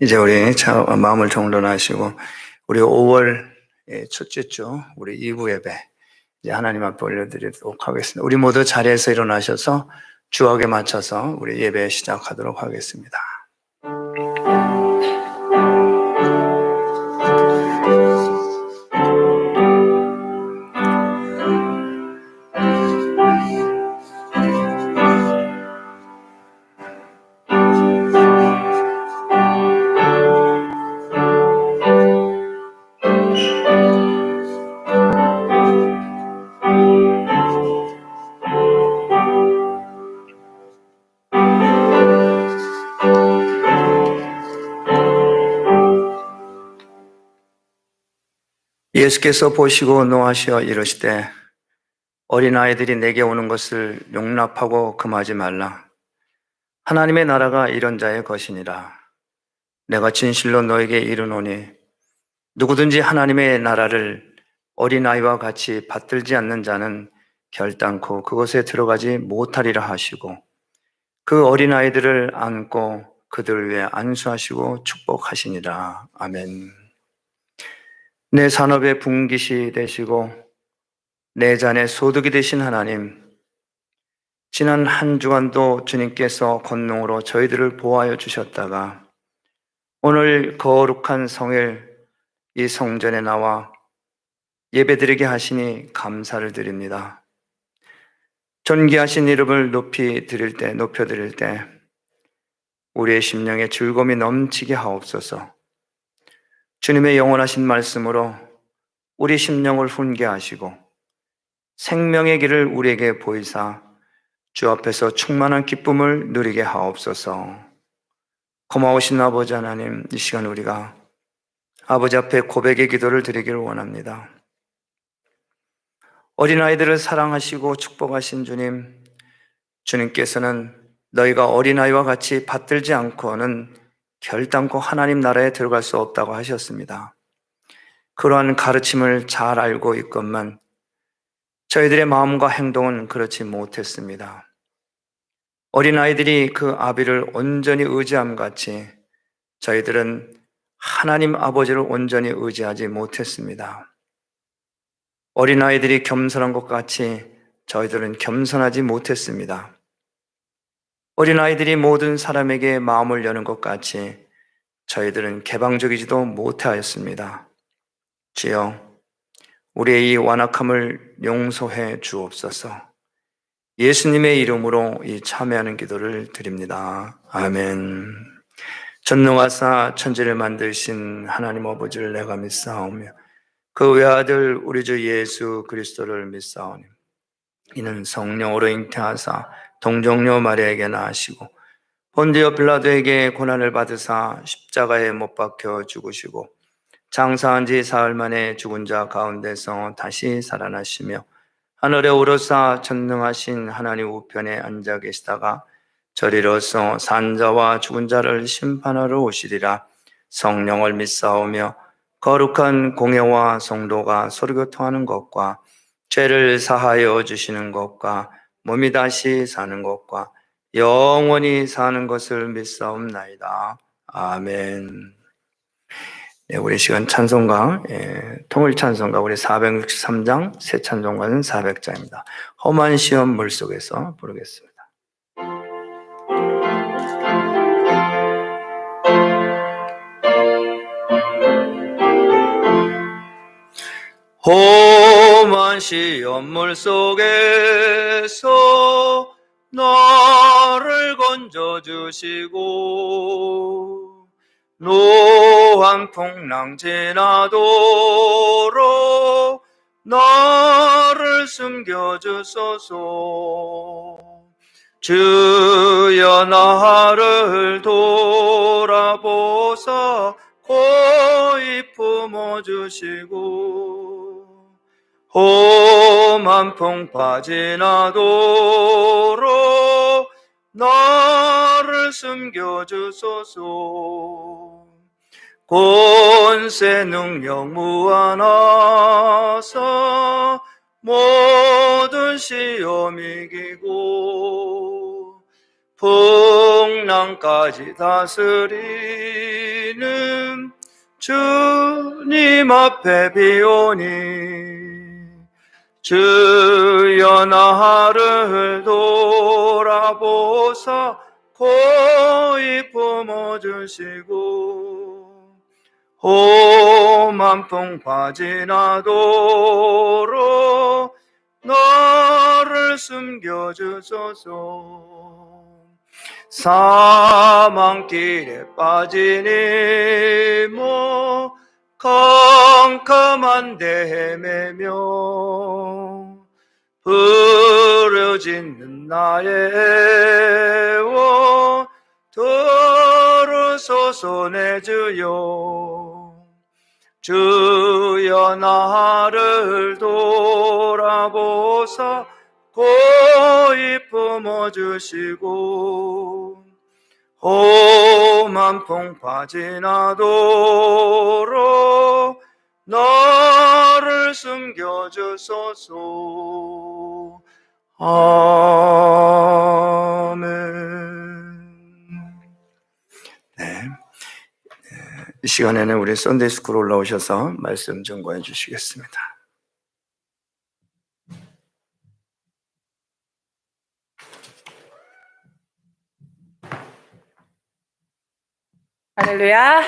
이제 우리 마음을 정돈하시고 우리 5월 첫째 주 우리 2부 예배 이제 하나님 앞에 올려드리도록 하겠습니다. 우리 모두 자리에서 일어나셔서 주역에 맞춰서 우리 예배 시작하도록 하겠습니다. 예수께서 보시고 노하시어 이르시되 어린아이들이 내게 오는 것을 용납하고 금하지 말라. 하나님의 나라가 이런 자의 것이니라. 내가 진실로 너에게 이르노니 누구든지 하나님의 나라를 어린아이와 같이 받들지 않는 자는 결단코 그곳에 들어가지 못하리라 하시고 그 어린아이들을 안고 그들 위에 안수하시고 축복하시니라. 아멘. 내 산업의 분깃이 되시고 내 잔의 소득이 되신 하나님, 지난 한 주간도 주님께서 권능으로 저희들을 보호하여 주셨다가 오늘 거룩한 성일 이 성전에 나와 예배드리게 하시니 감사를 드립니다. 존귀하신 이름을 높여드릴 때 우리의 심령에 즐거움이 넘치게 하옵소서. 주님의 영원하신 말씀으로 우리 심령을 훈계하시고 생명의 길을 우리에게 보이사 주 앞에서 충만한 기쁨을 누리게 하옵소서. 고마우신 아버지 하나님, 이 시간 우리가 아버지 앞에 고백의 기도를 드리기를 원합니다. 어린아이들을 사랑하시고 축복하신 주님, 주님께서는 너희가 어린아이와 같이 받들지 않고는 결단코 하나님 나라에 들어갈 수 없다고 하셨습니다. 그러한 가르침을 잘 알고 있건만 저희들의 마음과 행동은 그렇지 못했습니다. 어린아이들이 그 아비를 온전히 의지함 같이 저희들은 하나님 아버지를 온전히 의지하지 못했습니다. 어린아이들이 겸손한 것 같이 저희들은 겸손하지 못했습니다. 어린아이들이 모든 사람에게 마음을 여는 것 같이 저희들은 개방적이지도 못하였습니다. 주여, 우리의 이 완악함을 용서해 주옵소서. 예수님의 이름으로 이 참여하는 기도를 드립니다. 아멘. 전능하사 천지를 만드신 하나님 아버지를 내가 믿사오며 그 외아들 우리 주 예수 그리스도를 믿사오니 이는 성령으로 잉태하사 동정녀 마리아에게 나시고 본디오 빌라도에게 고난을 받으사 십자가에 못 박혀 죽으시고 장사한 지 사흘 만에 죽은 자 가운데서 다시 살아나시며 하늘에 오르사 전능하신 하나님 우편에 앉아 계시다가 저리로서 산자와 죽은 자를 심판하러 오시리라. 성령을 믿사오며 거룩한 공예와 성도가 서로교통하는 것과 죄를 사하여 주시는 것과 몸이 다시 사는 것과 영원히 사는 것을 믿사옵나이다. 아멘. 네, 우리 시간 찬송가, 통일 찬송가 우리 463장, 새 찬송가는 400장입니다. 험한 시험 물속에서 부르겠습니다. 험한 시험 물속에서 나를 건져주시고 노한 풍랑 지나도록 나를 숨겨주소서. 주여 나를 돌아보사 고이 품어주시고 험한 풍파 지나도록 나를 숨겨주소서. 권세 능력 무한하사 모든 시험 이기고 풍랑까지 다스리는 주님 앞에 비오니 주여 나를 돌아보사 고이 품어주시고 험한 풍파 지나도록 너를 숨겨주소서. 사망길에 빠지니 뭐 컴컴한 데 헤매며 부르짖는 나의 애원 들으소서 내 주여. 주여 나를 돌아보사 고이 품어주시고 험한 풍파 지나도록 너를 숨겨주소서. 아멘. 네. 이 시간에는 우리 썬데이스쿨 올라오셔서 말씀 전거해 주시겠습니다. Hallelujah.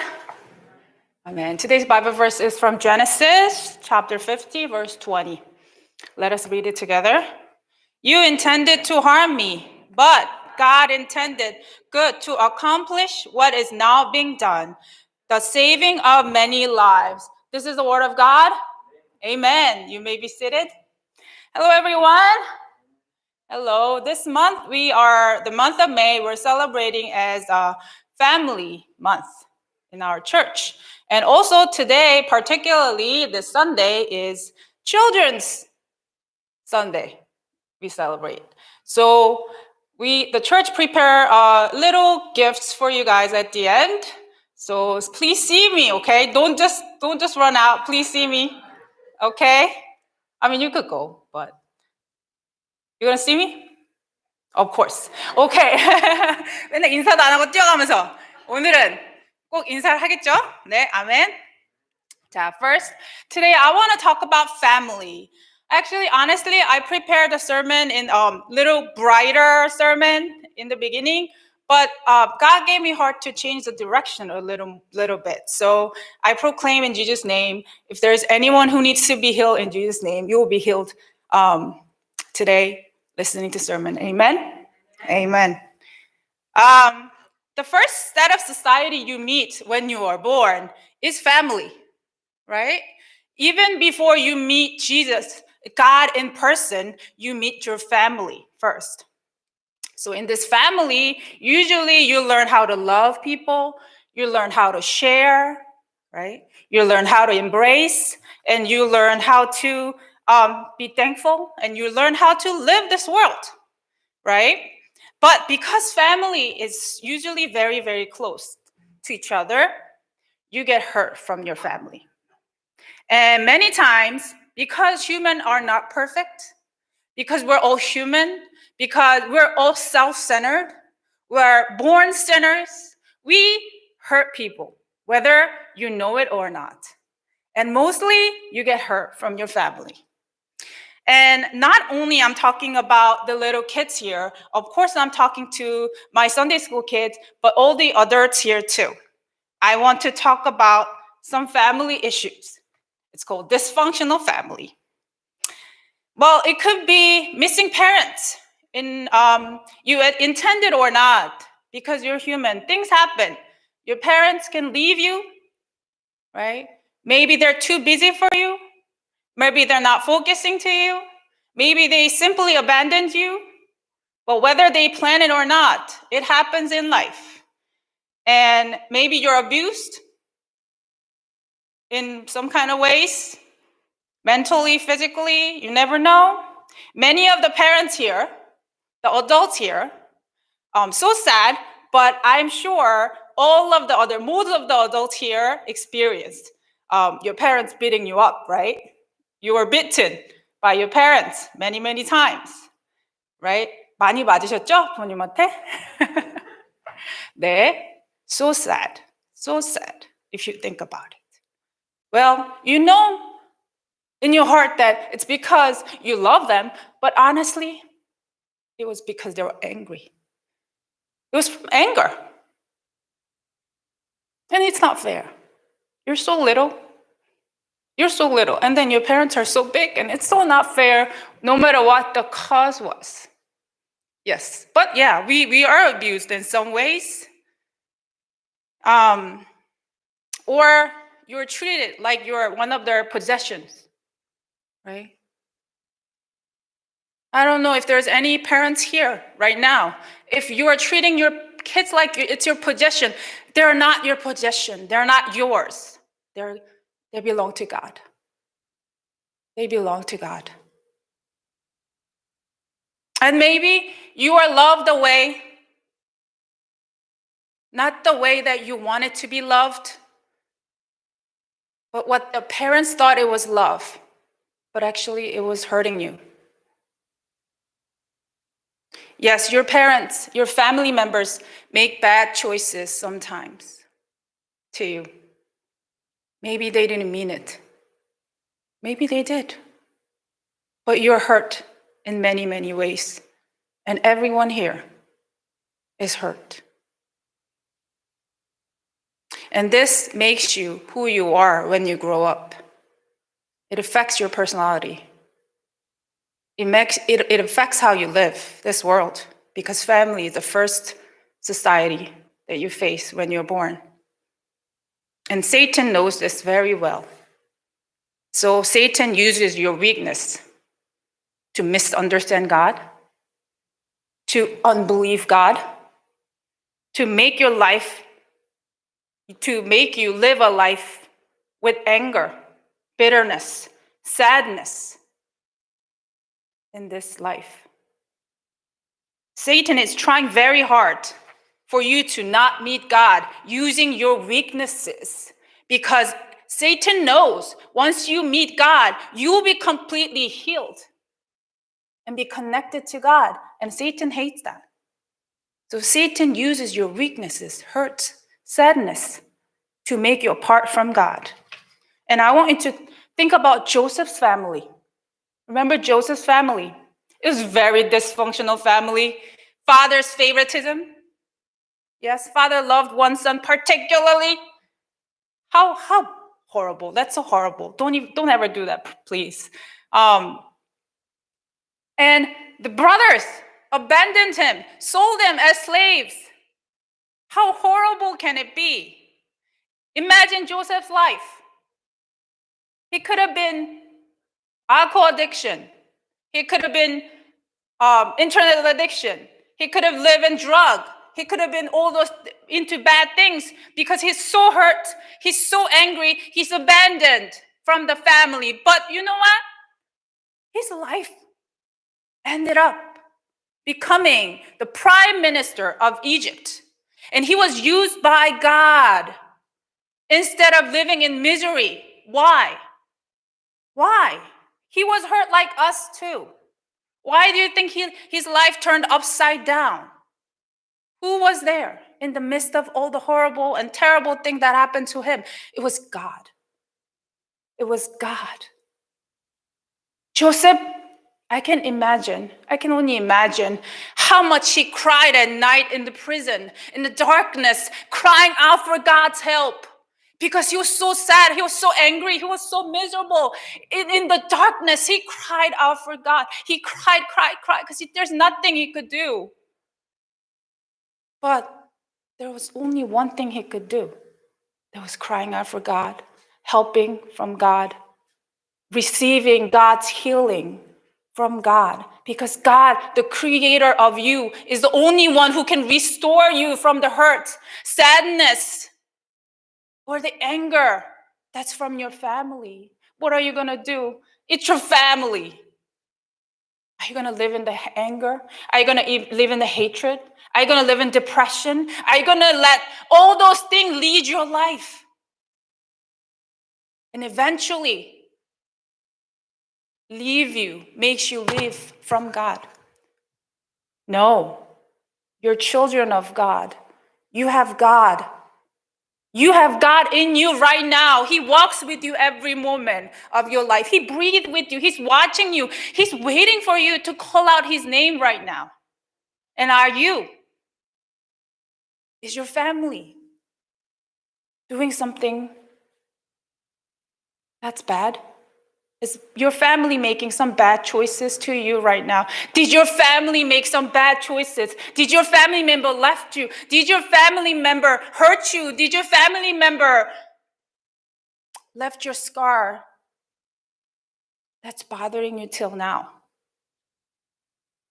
Amen. Today's Bible verse is from Genesis chapter 50, verse 20. Let us read it together. You intended to harm me, but God intended good to accomplish what is now being done, the saving of many lives. This is the word of God. Amen. You may be seated. Hello, everyone. Hello. This month, the month of May, we're celebrating as a family month in our church. And also today, particularly this Sunday, is Children's Sunday. We celebrate. So the church prepare little gifts for you guys at the end. So please see me, okay? Don't just run out. Please see me, okay? I mean, you could go, but you gonna see me? Of course. Okay. 맨날 인사도 안 하고 뛰어가면서 오늘은 꼭 인사를 하겠죠? 네, 아멘. 자, first, today I want to talk about family. Actually, honestly, I prepared a sermon in little brighter sermon in the beginning, but God gave me heart to change the direction a little bit. So I proclaim in Jesus' name, if there's anyone who needs to be healed in Jesus' name, you will be healed today listening to sermon. Amen? Amen. The first set of society you meet when you are born is family, right? Even before you meet Jesus, God in person, you meet your family first. So in this family, usually you learn how to love people, you learn how to share, right? You learn how to embrace, and you learn how to be thankful, and you learn how to live this world, right? But because family is usually very, very close to each other, you get hurt from your family. And many times, because humans are not perfect, because we're all human, because we're all self-centered, we're born sinners, we hurt people, whether you know it or not. And mostly, you get hurt from your family. And not only I'm talking about the little kids here, of course I'm talking to my Sunday school kids, but all the adults here too. I want to talk about some family issues. It's called dysfunctional family. Well, it could be missing parents, you intended or not, because you're human. Things happen. Your parents can leave you, right? Maybe they're too busy for you. Maybe they're not focusing to you. Maybe they simply abandoned you. But whether they plan it or not, it happens in life. And maybe you're abused in some kind of ways, mentally, physically, you never know. Many of the parents here, the adults here, so sad, but I'm sure most of the adults here experienced your parents beating you up, right? You were beaten by your parents many, many times, right? 많이 맞으셨죠? 부모님한테? 네. So sad if you think about it. Well, you know in your heart that it's because you love them, but honestly, it was because they were angry. It was from anger. And it's not fair. You're so little. You're so little. And then your parents are so big, and it's so not fair no matter what the cause was. Yes. But yeah, we are abused in some ways. Or you're treated like you're one of their possessions, right? I don't know if there's any parents here right now. If you are treating your kids like it's your possession, they're not your possession. They're not yours. They belong to God. They belong to God. And maybe you are loved away, not the way that you wanted to be loved, but what the parents thought it was love, but actually it was hurting you. Yes, your parents, your family members make bad choices sometimes to you. Maybe they didn't mean it. Maybe they did. But you're hurt in many, many ways. And everyone here is hurt. And this makes you who you are when you grow up. It affects your personality. It affects how you live this world, because family is the first society that you face when you're born. And Satan knows this very well. So Satan uses your weakness to misunderstand God, to unbelieve God, to make you live a life with anger, bitterness, sadness in this life. Satan is trying very hard for you to not meet God using your weaknesses, because Satan knows once you meet God, you will be completely healed and be connected to God. And Satan hates that. So Satan uses your weaknesses, hurt, sadness, to make you apart from God. And I want you to think about Joseph's family. Remember Joseph's family? It was a very dysfunctional family. Father's favoritism. Yes, father loved one son particularly. How horrible. That's so horrible. Don't ever do that, please. And the brothers abandoned him, sold him as slaves. How horrible can it be? Imagine Joseph's life. He could have been alcohol addiction. He could have been internet addiction. He could have lived in drug. He could have been all those into bad things because he's so hurt. He's so angry. He's abandoned from the family. But you know what? His life ended up becoming the prime minister of Egypt. And he was used by God instead of living in misery. Why? Why? He was hurt like us too. Why do you think his life turned upside down? Who was there in the midst of all the horrible and terrible thing that happened to him? It was God. It was God. Joseph, I can only imagine how much he cried at night in the prison, in the darkness, crying out for God's help. Because he was so sad, he was so angry, he was so miserable. In the darkness, he cried out for God. He cried, because there's nothing he could do. But there was only one thing he could do. That was crying out for God, helping from God, receiving God's healing from God. Because God, the creator of you, is the only one who can restore you from the hurt, sadness, or the anger that's from your family. What are you going to do? It's your family. Are you going to live in the anger? Are you going to live in the hatred? Are you going to live in depression? Are you going to let all those things lead your life? And eventually makes you live from God. No, you're children of God. You have God You have God in you right now. He walks with you every moment of your life. He breathes with you. He's watching you. He's waiting for you to call out his name right now. And are you? Is your family doing something that's bad? Is your family making some bad choices to you right now? Did your family make some bad choices? Did your family member left you? Did your family member hurt you? Did your family member left your scar that's bothering you till now?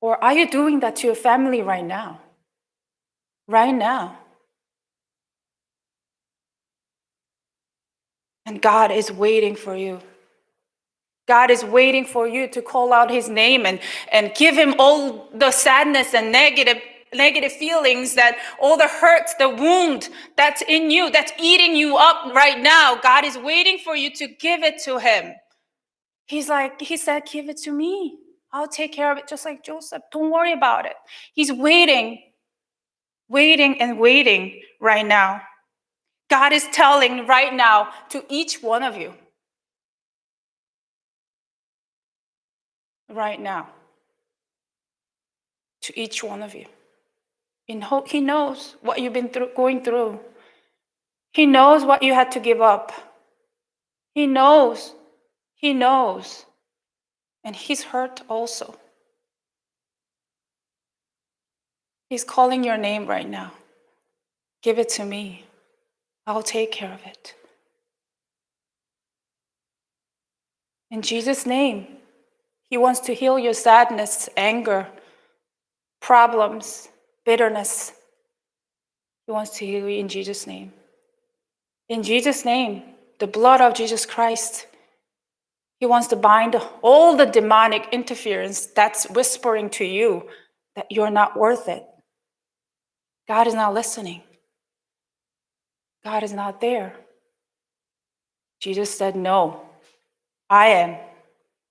Or are you doing that to your family right now? Right now. And God is waiting for you. God is waiting for you to call out his name and give him all the sadness and negative feelings, that all the hurts, the wound that's in you, that's eating you up right now. God is waiting for you to give it to him. He said, give it to me. I'll take care of it, just like Joseph. Don't worry about it. He's waiting and waiting right now. God is telling right now to each one of you. Right now. To each one of you. He knows what you've been going through. He knows what you had to give up. He knows. He knows. And he's hurt also. He's calling your name right now. Give it to me. I'll take care of it. In Jesus' name, he wants to heal your sadness, anger, problems, bitterness. He wants to heal you in Jesus' name. In Jesus' name, the blood of Jesus Christ, he wants to bind all the demonic interference that's whispering to you that you're not worth it. God is not listening. God is not there. Jesus said, no, I am.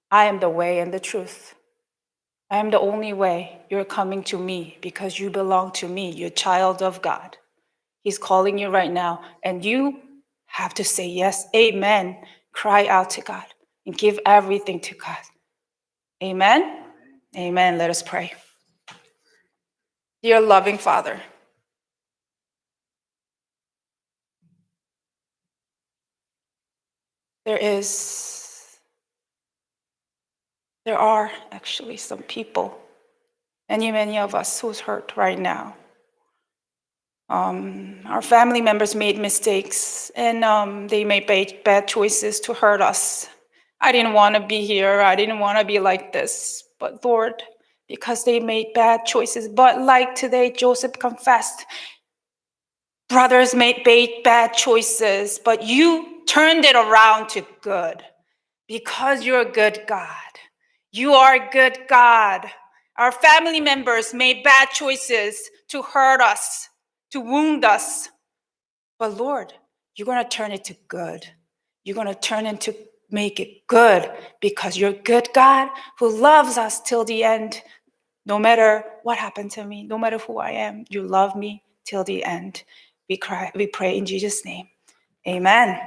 I am the way and the truth. I am the only way. You're coming to me because you belong to me. You're a child of God. He's calling you right now, and you have to say yes, amen. Cry out to God and give everything to God. Amen? Amen. Let us pray. Dear loving Father, there are actually some people, many of us who's hurt right now. Our family members made mistakes, and they made bad choices to hurt us. I didn't want to be here. I didn't want to be like this. But Lord, because they made bad choices, but like today, Joseph confessed, brothers made bad choices, but you turned it around to good because you're a good God. You are a good God. Our family members made bad choices to hurt us, to wound us. But Lord, you're going to turn it to good. You're going to turn it to make it good because you're a good God who loves us till the end. No matter what happened to me, no matter who I am, you love me till the end. We pray in Jesus' name. Amen.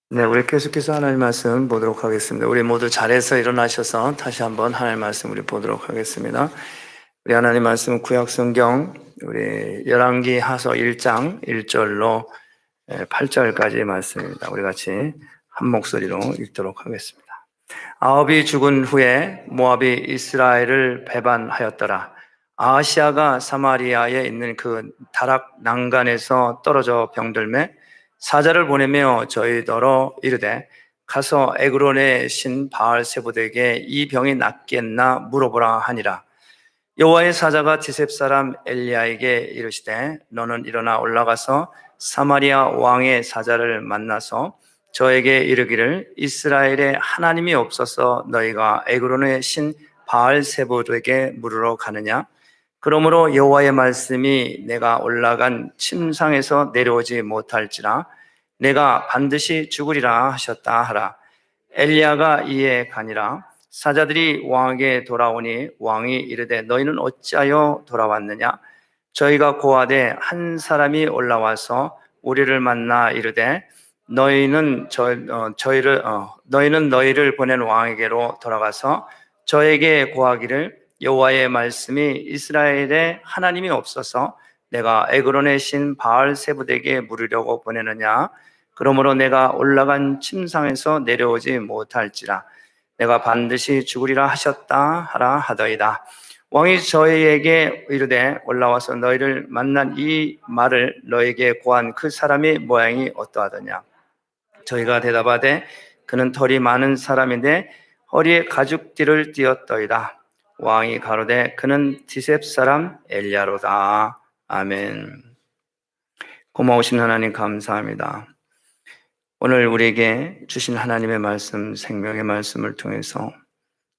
네, 우리 계속해서 하나님 말씀 보도록 하겠습니다. 우리 모두 자리에서 일어나셔서 다시 한번 하나님 말씀 우리 보도록 하겠습니다. 우리 하나님 말씀 구약 성경 우리 열왕기 하서 1장 1절로 8절까지의 말씀입니다. 우리 같이 한 목소리로 읽도록 하겠습니다. 아합이 죽은 후에 모압이 이스라엘을 배반하였더라. 아하시아가 사마리아에 있는 그 다락 난간에서 떨어져 병들매 사자를 보내며 저희더러 이르되 가서 에그론의 신 바알세봇에게 이 병이 낫겠나 물어보라 하니라. 여호와의 사자가 디셉 사람 엘리야에게 이르시되 너는 일어나 올라가서 사마리아 왕의 사자를 만나서 저에게 이르기를 이스라엘에 하나님이 없어서 너희가 에그론의 신 바알세봇에게 물으러 가느냐? 그러므로 여호와의 말씀이 내가 올라간 침상에서 내려오지 못할지라 내가 반드시 죽으리라 하셨다 하라. 엘리야가 이에 가니라. 사자들이 왕에게 돌아오니 왕이 이르되 너희는 어찌하여 돌아왔느냐? 저희가 고하되 한 사람이 올라와서 우리를 만나 이르되 너희는 너희를 보낸 왕에게로 돌아가서 저에게 고하기를 여호와의 말씀이 이스라엘의 하나님이 없어서 내가 에그론의 신 바알세불에게 물으려고 보내느냐? 그러므로 내가 올라간 침상에서 내려오지 못할지라 내가 반드시 죽으리라 하셨다 하라 하더이다. 왕이 저희에게 이르되 올라와서 너희를 만난 이 말을 너에게 고한 그 사람의 모양이 어떠하더냐? 저희가 대답하되 그는 털이 많은 사람인데 허리에 가죽띠를 띠었더이다. 왕이 가로되 그는 디셉 사람 엘리야로다. 아멘. 고마우신 하나님 감사합니다. 오늘 우리에게 주신 하나님의 말씀, 생명의 말씀을 통해서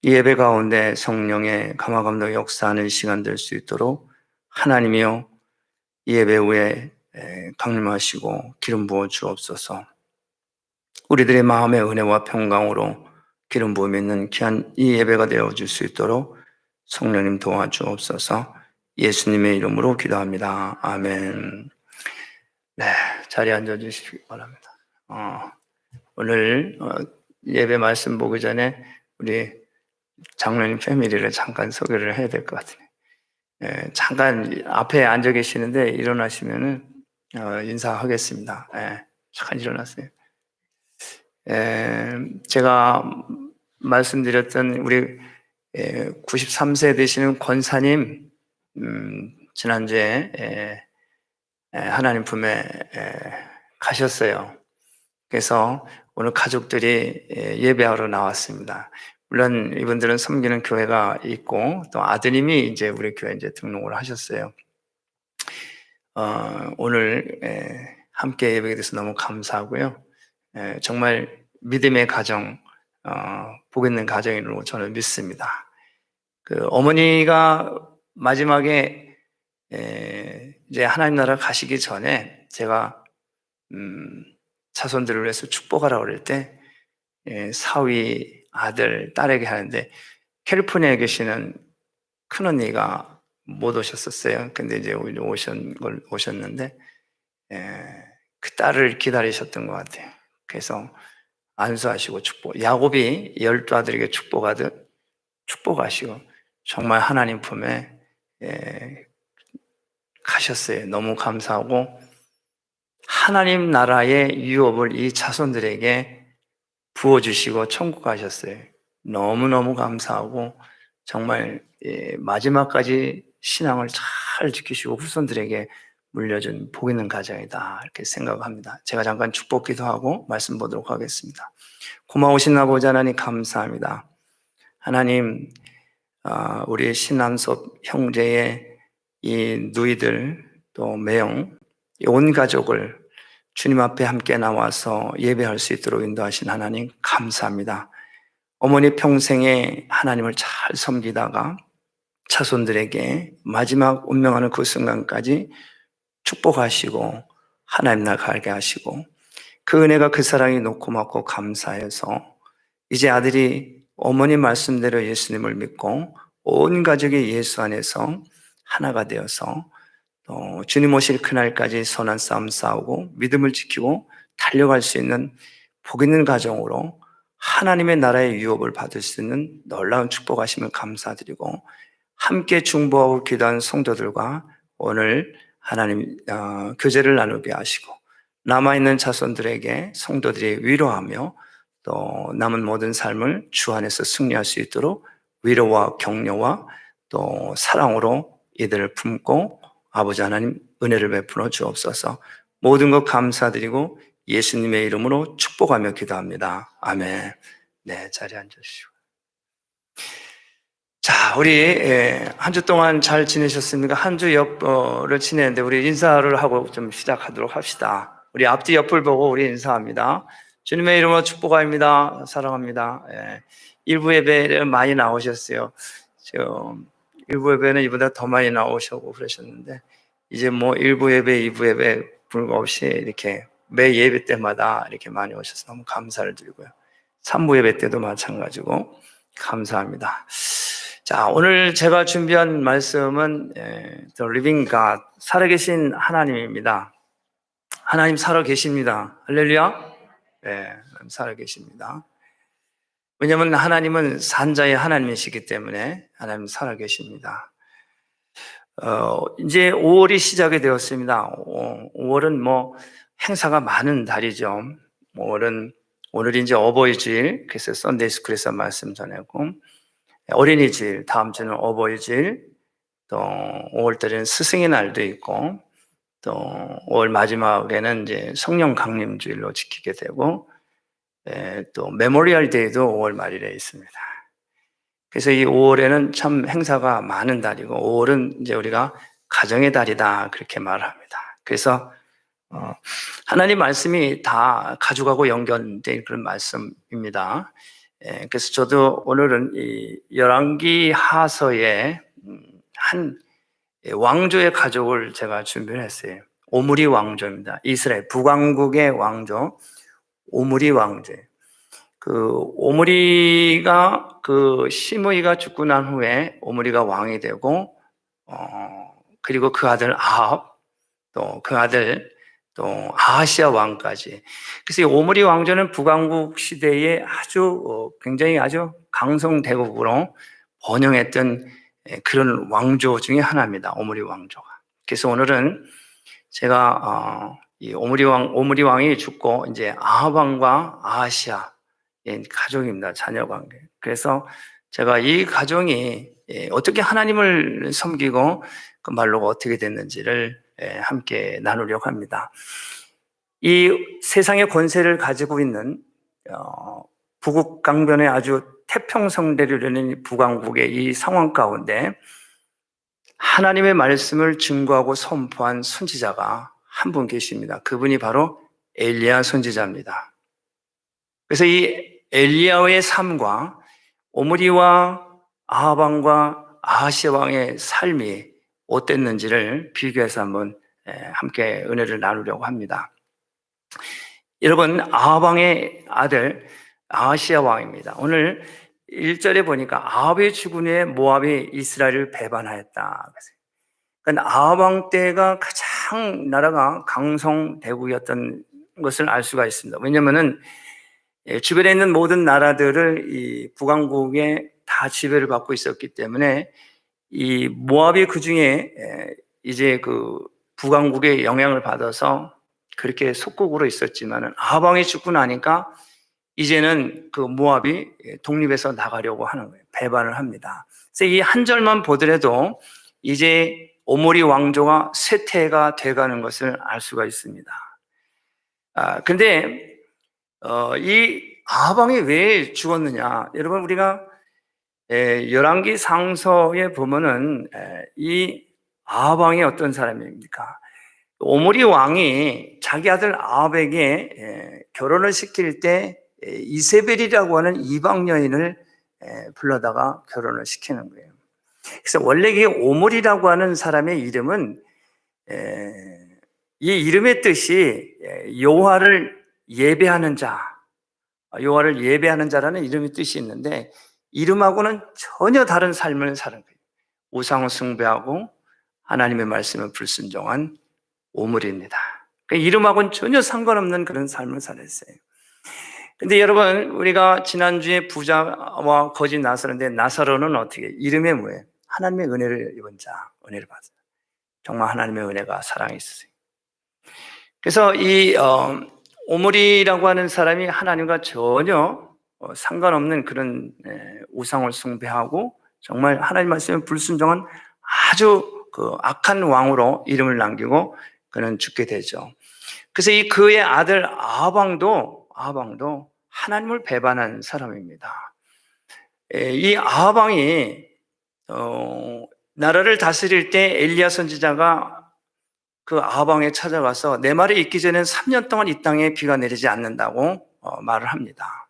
이 예배 가운데 성령의 감화감동 역사하는 시간 될 수 있도록 하나님이여 이 예배 후에 강림하시고 기름 부어 주옵소서. 우리들의 마음의 은혜와 평강으로 기름 부음이 있는 귀한 이 예배가 되어줄 수 있도록 성령님 도와주옵소서. 예수님의 이름으로 기도합니다. 아멘. 네, 자리에 앉아주시기 바랍니다. 오늘 예배 말씀 보기 전에 우리 장로님 패밀리를 잠깐 소개를 해야 될 것 같아요. 잠깐 앞에 앉아 계시는데 일어나시면은 인사하겠습니다. 잠깐 일어나세요. 제가 말씀드렸던 우리 93세 되시는 권사님 지난주에 하나님 품에 가셨어요. 그래서 오늘 가족들이 예배하러 나왔습니다. 물론 이분들은 섬기는 교회가 있고 또 아드님이 이제 우리 교회 이제 등록을 하셨어요. 오늘 함께 예배에 대해서 너무 감사하고요. 정말 믿음의 가정, 복 있는 가정으로 저는 믿습니다. 그 어머니가 마지막에 이제 하나님 나라 가시기 전에 제가 자손들을 위해서 축복하라고 그럴 때 사위 아들 딸에게 하는데 캘리포니아에 계시는 큰언니가 못 오셨었어요. 근데 이제 오셨는데 그 딸을 기다리셨던 것 같아요. 그래서 안수하시고 야곱이 12아들에게 축복하듯 축복하시고 정말 하나님 품에 가셨어요. 너무 감사하고 하나님 나라의 유업을 이 자손들에게 부어주시고 천국 가셨어요. 너무너무 감사하고 정말 마지막까지 신앙을 잘 지키시고 후손들에게 물려준 복 있는 가정이다 이렇게 생각합니다. 제가 잠깐 축복 기도하고 말씀 보도록 하겠습니다. 고마우신 아버지 하나님 감사합니다. 하나님 우리 신남섭 형제의 이 누이들 또 매형 온 가족을 주님 앞에 함께 나와서 예배할 수 있도록 인도하신 하나님 감사합니다. 어머니 평생에 하나님을 잘 섬기다가 자손들에게 마지막 운명하는 그 순간까지 축복하시고 하나님 나라 가게 하시고 그 은혜가 그 사랑이 놓고 맞고 감사해서 이제 아들이 어머니 말씀대로 예수님을 믿고 온 가족이 예수 안에서 하나가 되어서 주님 오실 그날까지 선한 싸움 싸우고 믿음을 지키고 달려갈 수 있는 복 있는 가정으로 하나님의 나라의 유업을 받을 수 있는 놀라운 축복하심을 감사드리고 함께 중보하고 기도한 성도들과 오늘 하나님 교제를 나누게 하시고 남아있는 자손들에게 성도들이 위로하며 또 남은 모든 삶을 주 안에서 승리할 수 있도록 위로와 격려와 또 사랑으로 이들을 품고 아버지 하나님 은혜를 베풀어 주옵소서. 모든 것 감사드리고 예수님의 이름으로 축복하며 기도합니다. 아멘. 네, 자리에 앉으시고. 자, 우리 한 주 동안 잘 지내셨습니까? 한 주 옆을 지내는데 우리 인사를 하고 좀 시작하도록 합시다. 우리 앞뒤 옆을 보고 우리 인사합니다. 주님의 이름으로 축복합니다. 사랑합니다. 일부 예배를 많이 나오셨어요. 일부 예배는 이보다 더 많이 나오시고 그러셨는데 이제 뭐 일부 예배, 2부 예배 불과 없이 이렇게 매 예배 때마다 이렇게 많이 오셔서 너무 감사를 드리고요. 3부 예배 때도 마찬가지고 감사합니다. 자, 오늘 제가 준비한 말씀은 The Living God, 살아계신 하나님입니다. 하나님 살아계십니다. 할렐루야. 네, 살아계십니다. 왜냐하면 하나님은 산자의 하나님이시기 때문에 하나님 살아계십니다. 이제 5월이 시작이 되었습니다. 5월은 뭐 행사가 많은 달이죠. 5월은 오늘이 이제 어버이주일, 그래서 썬데이 스쿨에서 말씀 전하고, 어린이주일, 다음 주는 어버이주일, 또 5월달에는 스승의 날도 있고, 또 5월 마지막에는 이제 성령 강림주일로 지키게 되고, 또 메모리얼 데이도 5월 말일에 있습니다. 그래서 이 5월에는 참 행사가 많은 달이고, 5월은 이제 우리가 가정의 달이다, 그렇게 말합니다. 그래서 하나님 말씀이 다 가족하고 연결된 그런 말씀입니다. 그래서 저도 오늘은 이 열왕기 하서의 한 왕조의 가족을 제가 준비를 했어요. 오므리 왕조입니다. 이스라엘 북왕국의 왕조, 오므리 왕조예요. 그 오므리가 그 시므이가 죽고 난 후에 오므리가 왕이 되고, 그리고 그 아들 아합, 또 그 아들 또 아하시아 왕까지. 그래서 이 오므리 왕조는 북왕국 시대에 아주 굉장히 아주 강성대국으로 번영했던 그런 왕조 중에 하나입니다. 오므리 왕조가. 그래서 오늘은 제가 이 오므리 왕이 죽고 이제 아합 왕과 아하시아 가족입니다. 자녀 관계. 그래서 제가 이 가정이 어떻게 하나님을 섬기고 그 말로가 어떻게 됐는지를 함께 나누려고 합니다. 이 세상의 권세를 가지고 있는 북극강변의 아주 태평성대를 이루는 북왕국의 이 상황 가운데 하나님의 말씀을 증거하고 선포한 선지자가 한 분 계십니다. 그분이 바로 엘리야 선지자입니다. 그래서 이 엘리야의 삶과 오므리와 아합 왕과 아하시아 왕의 삶이 어땠는지를 비교해서 한번 함께 은혜를 나누려고 합니다. 여러분, 아합 왕의 아들 아하시아 왕입니다. 오늘 1절에 보니까 아합의 죽은 후에 모압이 이스라엘을 배반하였다. 그러니까 아합 왕 때가 가장 나라가 강성대국이었던 것을 알 수가 있습니다. 왜냐하면은 주변에 있는 모든 나라들을 이 북왕국에 다 지배를 받고 있었기 때문에 이 모압이 그 중에 이제 그 북왕국의 영향을 받아서 그렇게 속국으로 있었지만은 아합 왕이 죽고 나니까 이제는 그 모압이 독립해서 나가려고 하는 거예요. 배반을 합니다. 그래서 이 한 절만 보더라도 이제 오므리 왕조가 쇠퇴가 돼가는 것을 알 수가 있습니다. 근데 이 아합 왕이 왜 죽었느냐? 여러분, 우리가 열왕기 상서에 보면은 이 아합 왕이 어떤 사람입니까? 오므리 왕이 자기 아들 아합에게 결혼을 시킬 때 이세벨이라고 하는 이방 여인을 불러다가 결혼을 시키는 거예요. 그래서 원래 이 오므리라고 하는 사람의 이름은 이 이름의 뜻이 여호와를 예배하는 자, 여호와를 예배하는 자라는 이름의 뜻이 있는데 이름하고는 전혀 다른 삶을 사는 거예요. 우상을 숭배하고 하나님의 말씀에 불순종한 오므리입니다. 그러니까 이름하고는 전혀 상관없는 그런 삶을 살았어요. 근데 여러분, 우리가 지난주에 부자와 거지 나사로인데 나사로는 어떻게 이름에 뭐예요? 하나님의 은혜를 입은 자, 은혜를 받았어요. 정말 하나님의 은혜가 사랑이 있으세요. 그래서 이 오므리라고 하는 사람이 하나님과 전혀 상관없는 그런 우상을 숭배하고 정말 하나님 말씀에 불순종한 아주 그 악한 왕으로 이름을 남기고 그는 죽게 되죠. 그래서 이 그의 아들 아합 왕도 하나님을 배반한 사람입니다. 이 아합 왕이 나라를 다스릴 때 엘리야 선지자가 그 아합 왕에 찾아가서 내 말이 있기 전에 3년 동안 이 땅에 비가 내리지 않는다고 말을 합니다.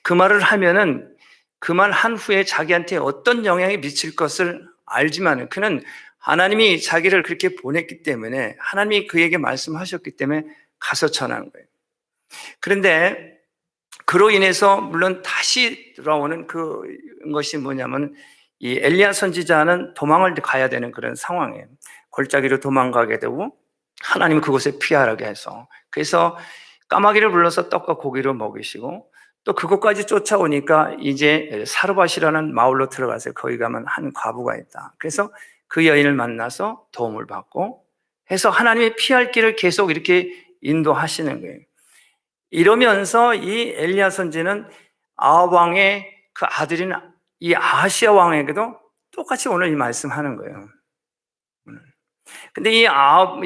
그 말을 하면은 그 말 한 후에 자기한테 어떤 영향이 미칠 것을 알지만 그는 하나님이 자기를 그렇게 보냈기 때문에 하나님이 그에게 말씀하셨기 때문에 가서 전하는 거예요. 그런데 그로 인해서 물론 다시 돌아오는 그것이 뭐냐면 이 엘리야 선지자는 도망을 가야 되는 그런 상황이에요. 골짜기로 도망가게 되고 하나님은 그곳에 피하게 해서, 그래서 까마귀를 불러서 떡과 고기를 먹이시고 또 그곳까지 쫓아오니까 이제 사르밧이라는 마을로 들어가서 거기 가면 한 과부가 있다. 그래서 그 여인을 만나서 도움을 받고 해서 하나님의 피할 길을 계속 이렇게 인도하시는 거예요. 이러면서 이 엘리야 선지는 아합 왕의 그 아들인 이 아하시야 왕에게도 똑같이 오늘 이 말씀하는 거예요. 근데 이 아합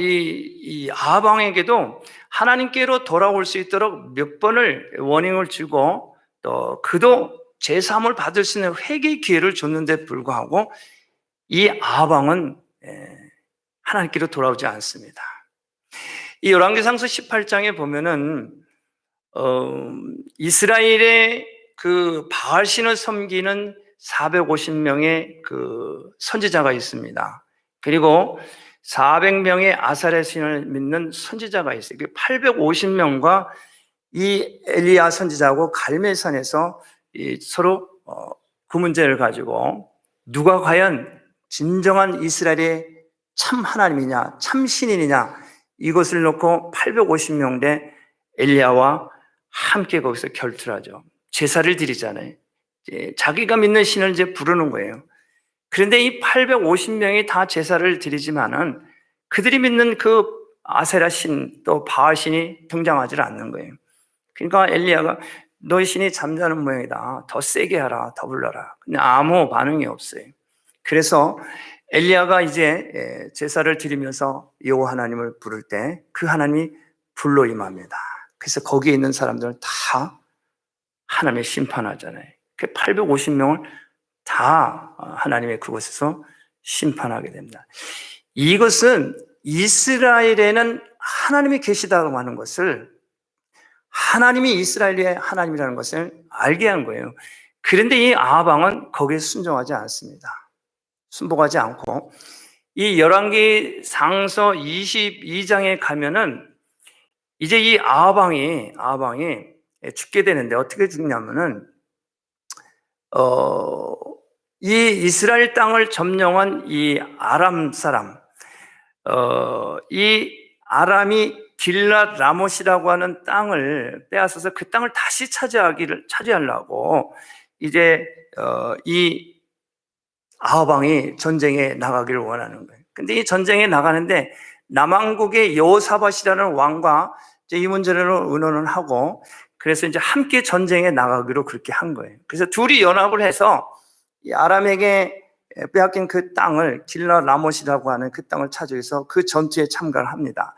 왕에게도 하나님께로 돌아올 수 있도록 몇 번을 워닝을 주고 또 그도 제3을 받을 수 있는 회개의 기회를 줬는데 불구하고 이 아합 왕은 하나님께로 돌아오지 않습니다. 이 열왕기상서 18장에 보면은 이스라엘의 그 바알신을 섬기는 450명의 그 선지자가 있습니다. 그리고 400명의 아사레 신을 믿는 선지자가 있어요. 850명과 이 엘리야 선지자하고 갈멜산에서 서로 그 문제를 가지고 누가 과연 진정한 이스라엘의 참 하나님이냐, 참 신인이냐, 이것을 놓고 850명대 엘리야와 함께 거기서 결투하죠. 제사를 드리잖아요. 자기가 믿는 신을 이제 부르는 거예요. 그런데 이 850명이 다 제사를 드리지만은 그들이 믿는 그 아세라 신 또 바알 신이 등장하지 않는 거예요. 그러니까 엘리야가 너희 신이 잠자는 모양이다. 더 세게 하라. 더 불러라. 근데 아무 반응이 없어요. 그래서 엘리야가 이제 제사를 드리면서 여호와 하나님을 부를 때 그 하나님이 불로 임합니다. 그래서 거기에 있는 사람들은 다 하나님의 심판하잖아요. 그 850명을 다 하나님의 그곳에서 심판하게 됩니다. 이것은 이스라엘에는 하나님이 계시다고 하는 것을, 하나님이 이스라엘의 하나님이라는 것을 알게 한 거예요. 그런데 이 아합 왕은 거기에 순종하지 않습니다. 순복하지 않고 이 열왕기상서 22장에 가면은 이제 이 아합 왕이 죽게 되는데 어떻게 죽냐면은 이 이스라엘 땅을 점령한 이 아람 사람, 이 아람이 길랏 라못이라고 하는 땅을 빼앗아서 그 땅을 다시 차지하려고 이제 이 아합 왕이 전쟁에 나가기를 원하는 거예요. 근데 이 전쟁에 나가는데 남왕국의 여호사밧이라는 왕과 이제 이 문제를 의논을 하고 그래서 이제 함께 전쟁에 나가기로 그렇게 한 거예요. 그래서 둘이 연합을 해서 이 아람에게 빼앗긴 그 땅을 길랏 라못이라고 하는 그 땅을 차지해서 그 전투에 참가를 합니다.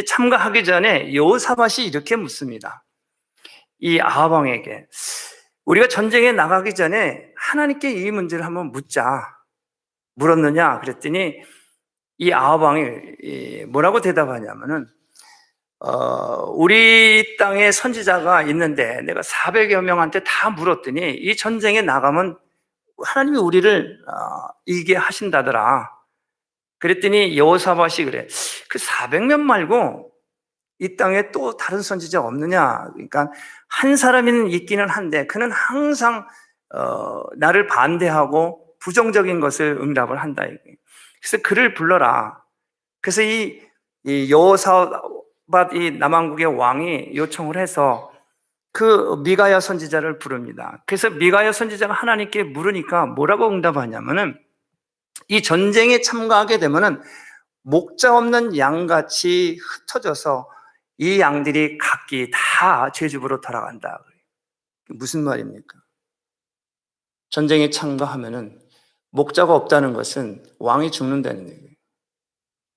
참가하기 전에 여호사밧이 이렇게 묻습니다. 이 아합 왕에게 우리가 전쟁에 나가기 전에 하나님께 이 문제를 한번 묻자. 물었느냐? 그랬더니 이 아합 왕이 뭐라고 대답하냐면은 우리 땅에 선지자가 있는데 내가 400여 명한테 다 물었더니 이 전쟁에 나가면 하나님이 우리를 이기게 하신다더라. 그랬더니 여호사밧이 그래. 그 400명 말고 이 땅에 또 다른 선지자 없느냐? 그러니까 한 사람은 있기는 한데 그는 항상 나를 반대하고 부정적인 것을 응답을 한다. 그래서 그를 불러라. 그래서 이 여호사밧 이 남왕국의 왕이 요청을 해서 그 미가야 선지자를 부릅니다. 그래서 미가야 선지자가 하나님께 물으니까 뭐라고 응답하냐면은 이 전쟁에 참가하게 되면은 목자 없는 양같이 흩어져서 이 양들이 각기 다 제 집으로 돌아간다. 무슨 말입니까? 전쟁에 참가하면은 목자가 없다는 것은 왕이 죽는다는 얘기예요.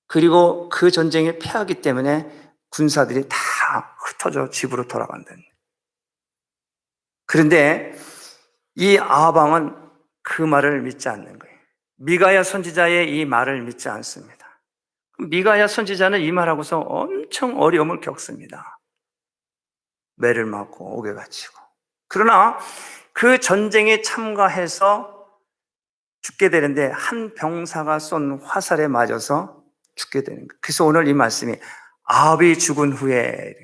그리고 그 전쟁에 패하기 때문에 군사들이 다 흩어져 집으로 돌아간다는 얘기예요. 그런데 이 아합 왕은 그 말을 믿지 않는 거예요. 미가야 선지자의 이 말을 믿지 않습니다. 미가야 선지자는 이 말하고서 엄청 어려움을 겪습니다. 매를 맞고 옥에 갇히고. 그러나 그 전쟁에 참가해서 죽게 되는데 한 병사가 쏜 화살에 맞아서 죽게 되는 거예요. 그래서 오늘 이 말씀이 아합이 죽은 후에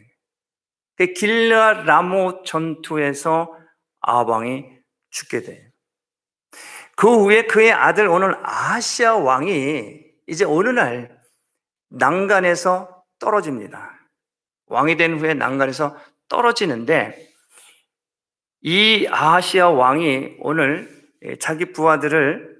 그 길르앗 라모 전투에서 아합 왕이 죽게 돼요. 그 후에 그의 아들 오는 아하시아 왕이 이제 어느 날 난간에서 떨어집니다. 왕이 된 후에 난간에서 떨어지는데, 이 아하시아 왕이 오늘 자기 부하들을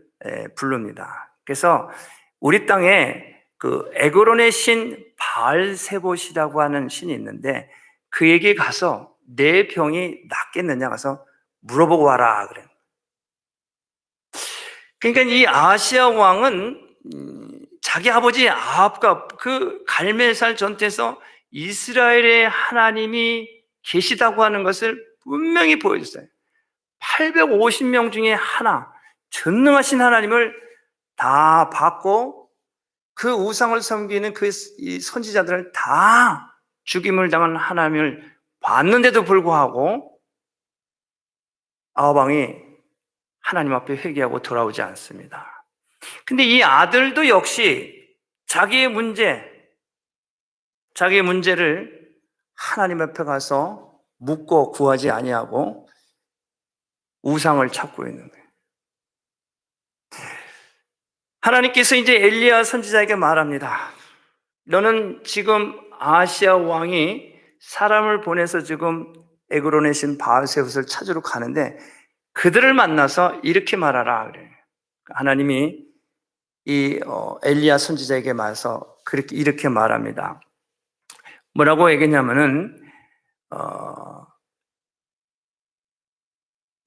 부릅니다. 그래서 우리 땅에 그 에그론의 신 바알세봇이라고 하는 신이 있는데, 그에게 가서 내 병이 낫겠느냐 가서 물어보고 와라 그래요. 그러니까 이 아하시아 왕은 자기 아버지 아합과 그 갈멜살 전투에서 이스라엘의 하나님이 계시다고 하는 것을 분명히 보여줬어요. 850명 중에 하나, 전능하신 하나님을 다 받고 그 우상을 섬기는 그 선지자들을 다 죽임을 당한 하나님을 봤는데도 불구하고 아합 왕이 하나님 앞에 회개하고 돌아오지 않습니다. 근데 이 아들도 역시 자기의 문제를 하나님 앞에 가서 묻고 구하지 아니하고 우상을 찾고 있는 거예요. 하나님께서 이제 엘리야 선지자에게 말합니다. 너는 지금 아하시아 왕이 사람을 보내서 지금 에그론의 신 바알세봇을 찾으러 가는데 그들을 만나서 이렇게 말하라 그래요. 하나님이 이 엘리야 선지자에게 말해서 이렇게 말합니다. 뭐라고 얘기했냐면은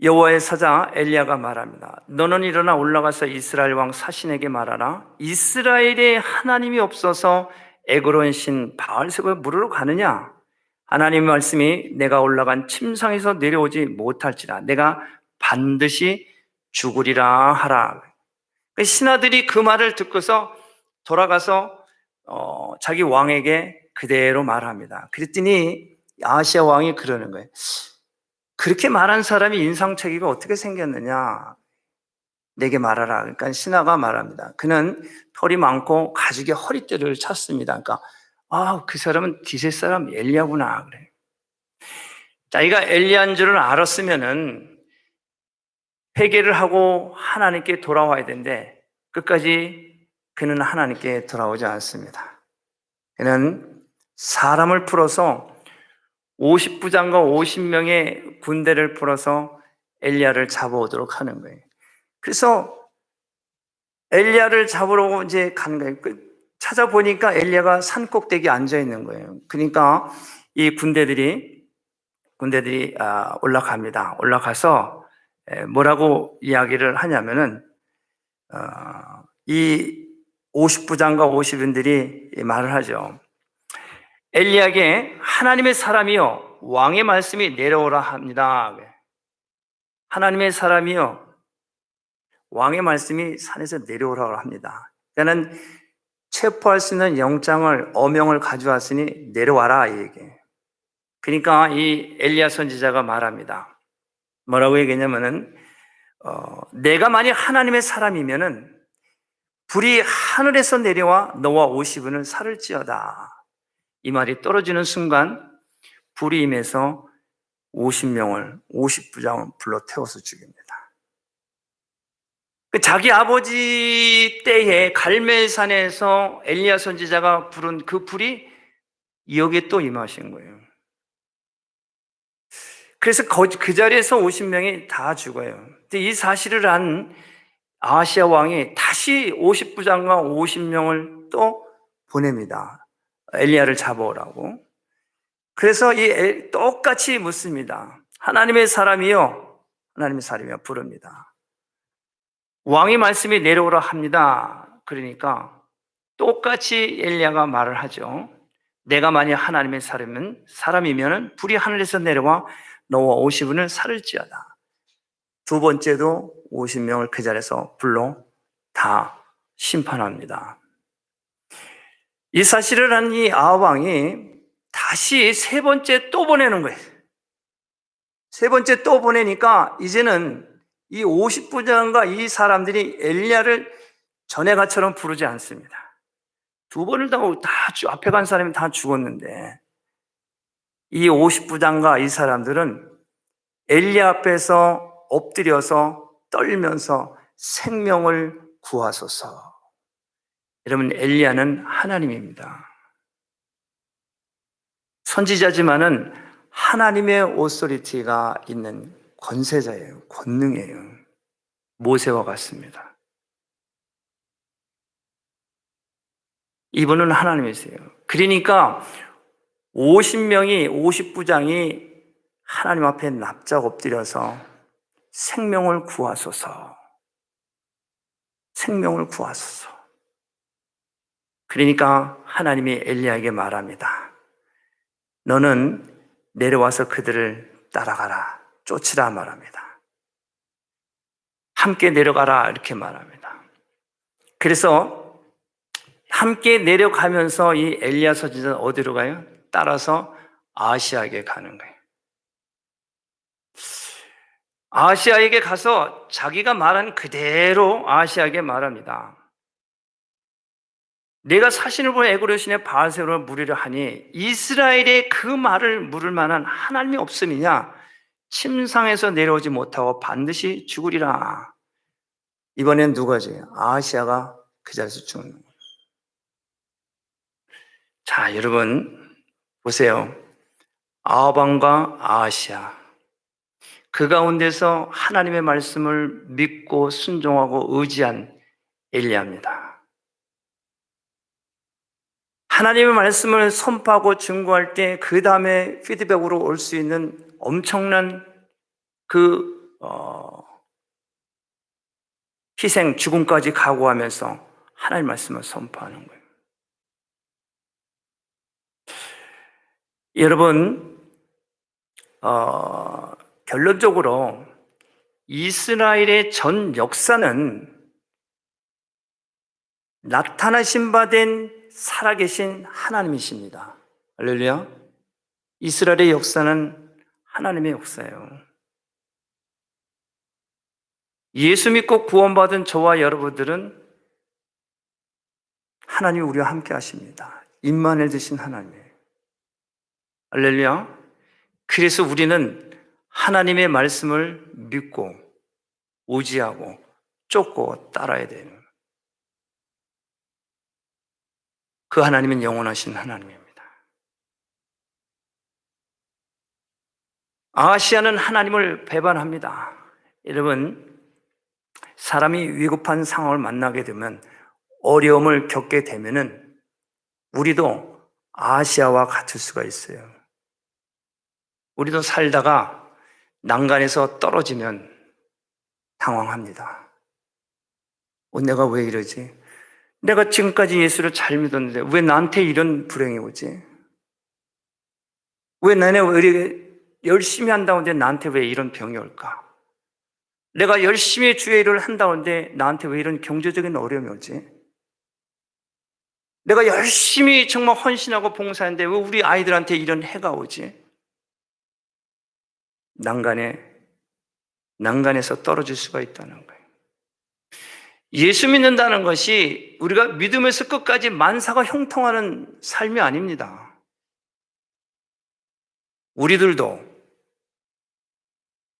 여호와의 사자 엘리야가 말합니다. 너는 일어나 올라가서 이스라엘 왕 사신에게 말하라. 이스라엘의 하나님이 없어서 에그론 신 바알세봇을 물으러 가느냐? 하나님의 말씀이 내가 올라간 침상에서 내려오지 못할지라 내가 반드시 죽으리라 하라. 신하들이 그 말을 듣고서 돌아가서 자기 왕에게 그대로 말합니다. 그랬더니 아하시아 왕이 그러는 거예요. 그렇게 말한 사람이 인상착의가 어떻게 생겼느냐? 내게 말하라. 그러니까 신하가 말합니다. 그는 털이 많고 가죽의 허리띠를 찼습니다. 그러니까 그 사람은 디셋 사람 엘리야구나 그래. 자기가 엘리야인 줄을 알았으면은 회개를 하고 하나님께 돌아와야 되는데 끝까지 그는 하나님께 돌아오지 않습니다. 그는 사람을 풀어서 50부장과 50명의 군대를 풀어서 엘리야를 잡아오도록 하는 거예요. 그래서 엘리야를 잡으러 이제 간 거예요. 찾아보니까 엘리야가 산 꼭대기에 앉아 있는 거예요. 그러니까 이 군대들이 올라갑니다. 올라가서 뭐라고 이야기를 하냐면은 이 50부장과 50인들이 말을 하죠. 엘리야에게 하나님의 사람이여 왕의 말씀이 내려오라 합니다. 하나님의 사람이여 왕의 말씀이 산에서 내려오라고 합니다. 나는 체포할 수 있는 영장을 어명을 가져왔으니 내려와라 이 얘기예요. 그러니까 이 엘리야 선지자가 말합니다. 뭐라고 얘기했냐면은 내가 만약 하나님의 사람이면은 불이 하늘에서 내려와 너와 50인을 살을지어다. 이 말이 떨어지는 순간 불이 임해서 50명을 50부장을 불러 태워서 죽입니다. 자기 아버지 때에 갈멜산에서 엘리야 선지자가 부른 그 불이 여기에 또 임하신 거예요. 그래서 그 자리에서 50명이 다 죽어요. 근데 이 사실을 안 아하시아 왕이 다시 50부장과 50명을 또 보냅니다. 엘리야를 잡아오라고. 그래서 똑같이 묻습니다. 하나님의 사람이요, 하나님의 사람이요 부릅니다. 왕의 말씀이 내려오라 합니다. 그러니까 똑같이 엘리야가 말을 하죠. 내가 만약 하나님의 사람이면 불이 하늘에서 내려와 너와 50인을 살을지어다. 두 번째도 50명을 그 자리에서 불러 다 심판합니다. 이 사실을 한 이 아합 왕이 다시 세 번째 또 보내는 거예요. 세 번째 또 보내니까 이제는 이 50부장과 이 사람들이 엘리야를 전에가처럼 부르지 않습니다. 두 번을 당하고 앞에 간 사람이 다 죽었는데 이 50부장과 이 사람들은 엘리야 앞에서 엎드려서 떨면서 생명을 구하소서. 여러분, 엘리야는 하나님입니다. 선지자지만은 하나님의 오소리티가 있는 권세자예요. 권능이에요. 모세와 같습니다. 이분은 하나님이세요. 그러니까 50명이 50부장이 하나님 앞에 납작 엎드려서 생명을 구하소서. 생명을 구하소서. 그러니까 하나님이 엘리야에게 말합니다. 너는 내려와서 그들을 따라가라. 쫓으라 말합니다. 함께 내려가라 이렇게 말합니다. 그래서 함께 내려가면서 이 엘리야 선지자는 어디로 가요? 따라서 아하시아에게 가는 거예요. 아하시아에게 가서 자기가 말한 그대로 아하시아에게 말합니다. 내가 사신을 보여 애굽 여신의 바알세바를 물으려 하니 이스라엘의 그 말을 물을 만한 하나님이 없음이냐? 침상에서 내려오지 못하고 반드시 죽으리라. 이번엔 누가지? 아하시아가 그 자리에서 죽는 거예요. 자, 여러분 보세요. 아하방과 아하시아, 그 가운데서 하나님의 말씀을 믿고 순종하고 의지한 엘리야입니다. 하나님의 말씀을 선포하고 증거할 때 그 다음에 피드백으로 올 수 있는 엄청난 희생, 죽음까지 각오하면서 하나님의 말씀을 선포하는 거예요. 여러분, 결론적으로 이스라엘의 전 역사는 나타나신 바 된 살아계신 하나님이십니다. 할렐루야. 이스라엘의 역사는 하나님의 역사예요. 예수 믿고 구원받은 저와 여러분들은 하나님이 우리와 함께 하십니다. 임마누엘 되신 하나님이에요. 할렐루야. 그래서 우리는 하나님의 말씀을 믿고 의지하고 쫓고 따라야 돼요. 그 하나님은 영원하신 하나님입니다. 아하시아는 하나님을 배반합니다. 여러분, 사람이 위급한 상황을 만나게 되면, 어려움을 겪게 되면은 우리도 아하시아와 같을 수가 있어요. 우리도 살다가 난간에서 떨어지면 당황합니다. 내가 왜 이러지? 내가 지금까지 예수를 잘 믿었는데 왜 나한테 이런 불행이 오지? 왜 나는 왜 이렇게 열심히 한다는데 나한테 왜 이런 병이 올까? 내가 열심히 주의 일을 한다는데 나한테 왜 이런 경제적인 어려움이 오지? 내가 열심히 정말 헌신하고 봉사하는데 왜 우리 아이들한테 이런 해가 오지? 난간에서 떨어질 수가 있다는 거예요. 예수 믿는다는 것이 우리가 믿음에서 끝까지 만사가 형통하는 삶이 아닙니다. 우리들도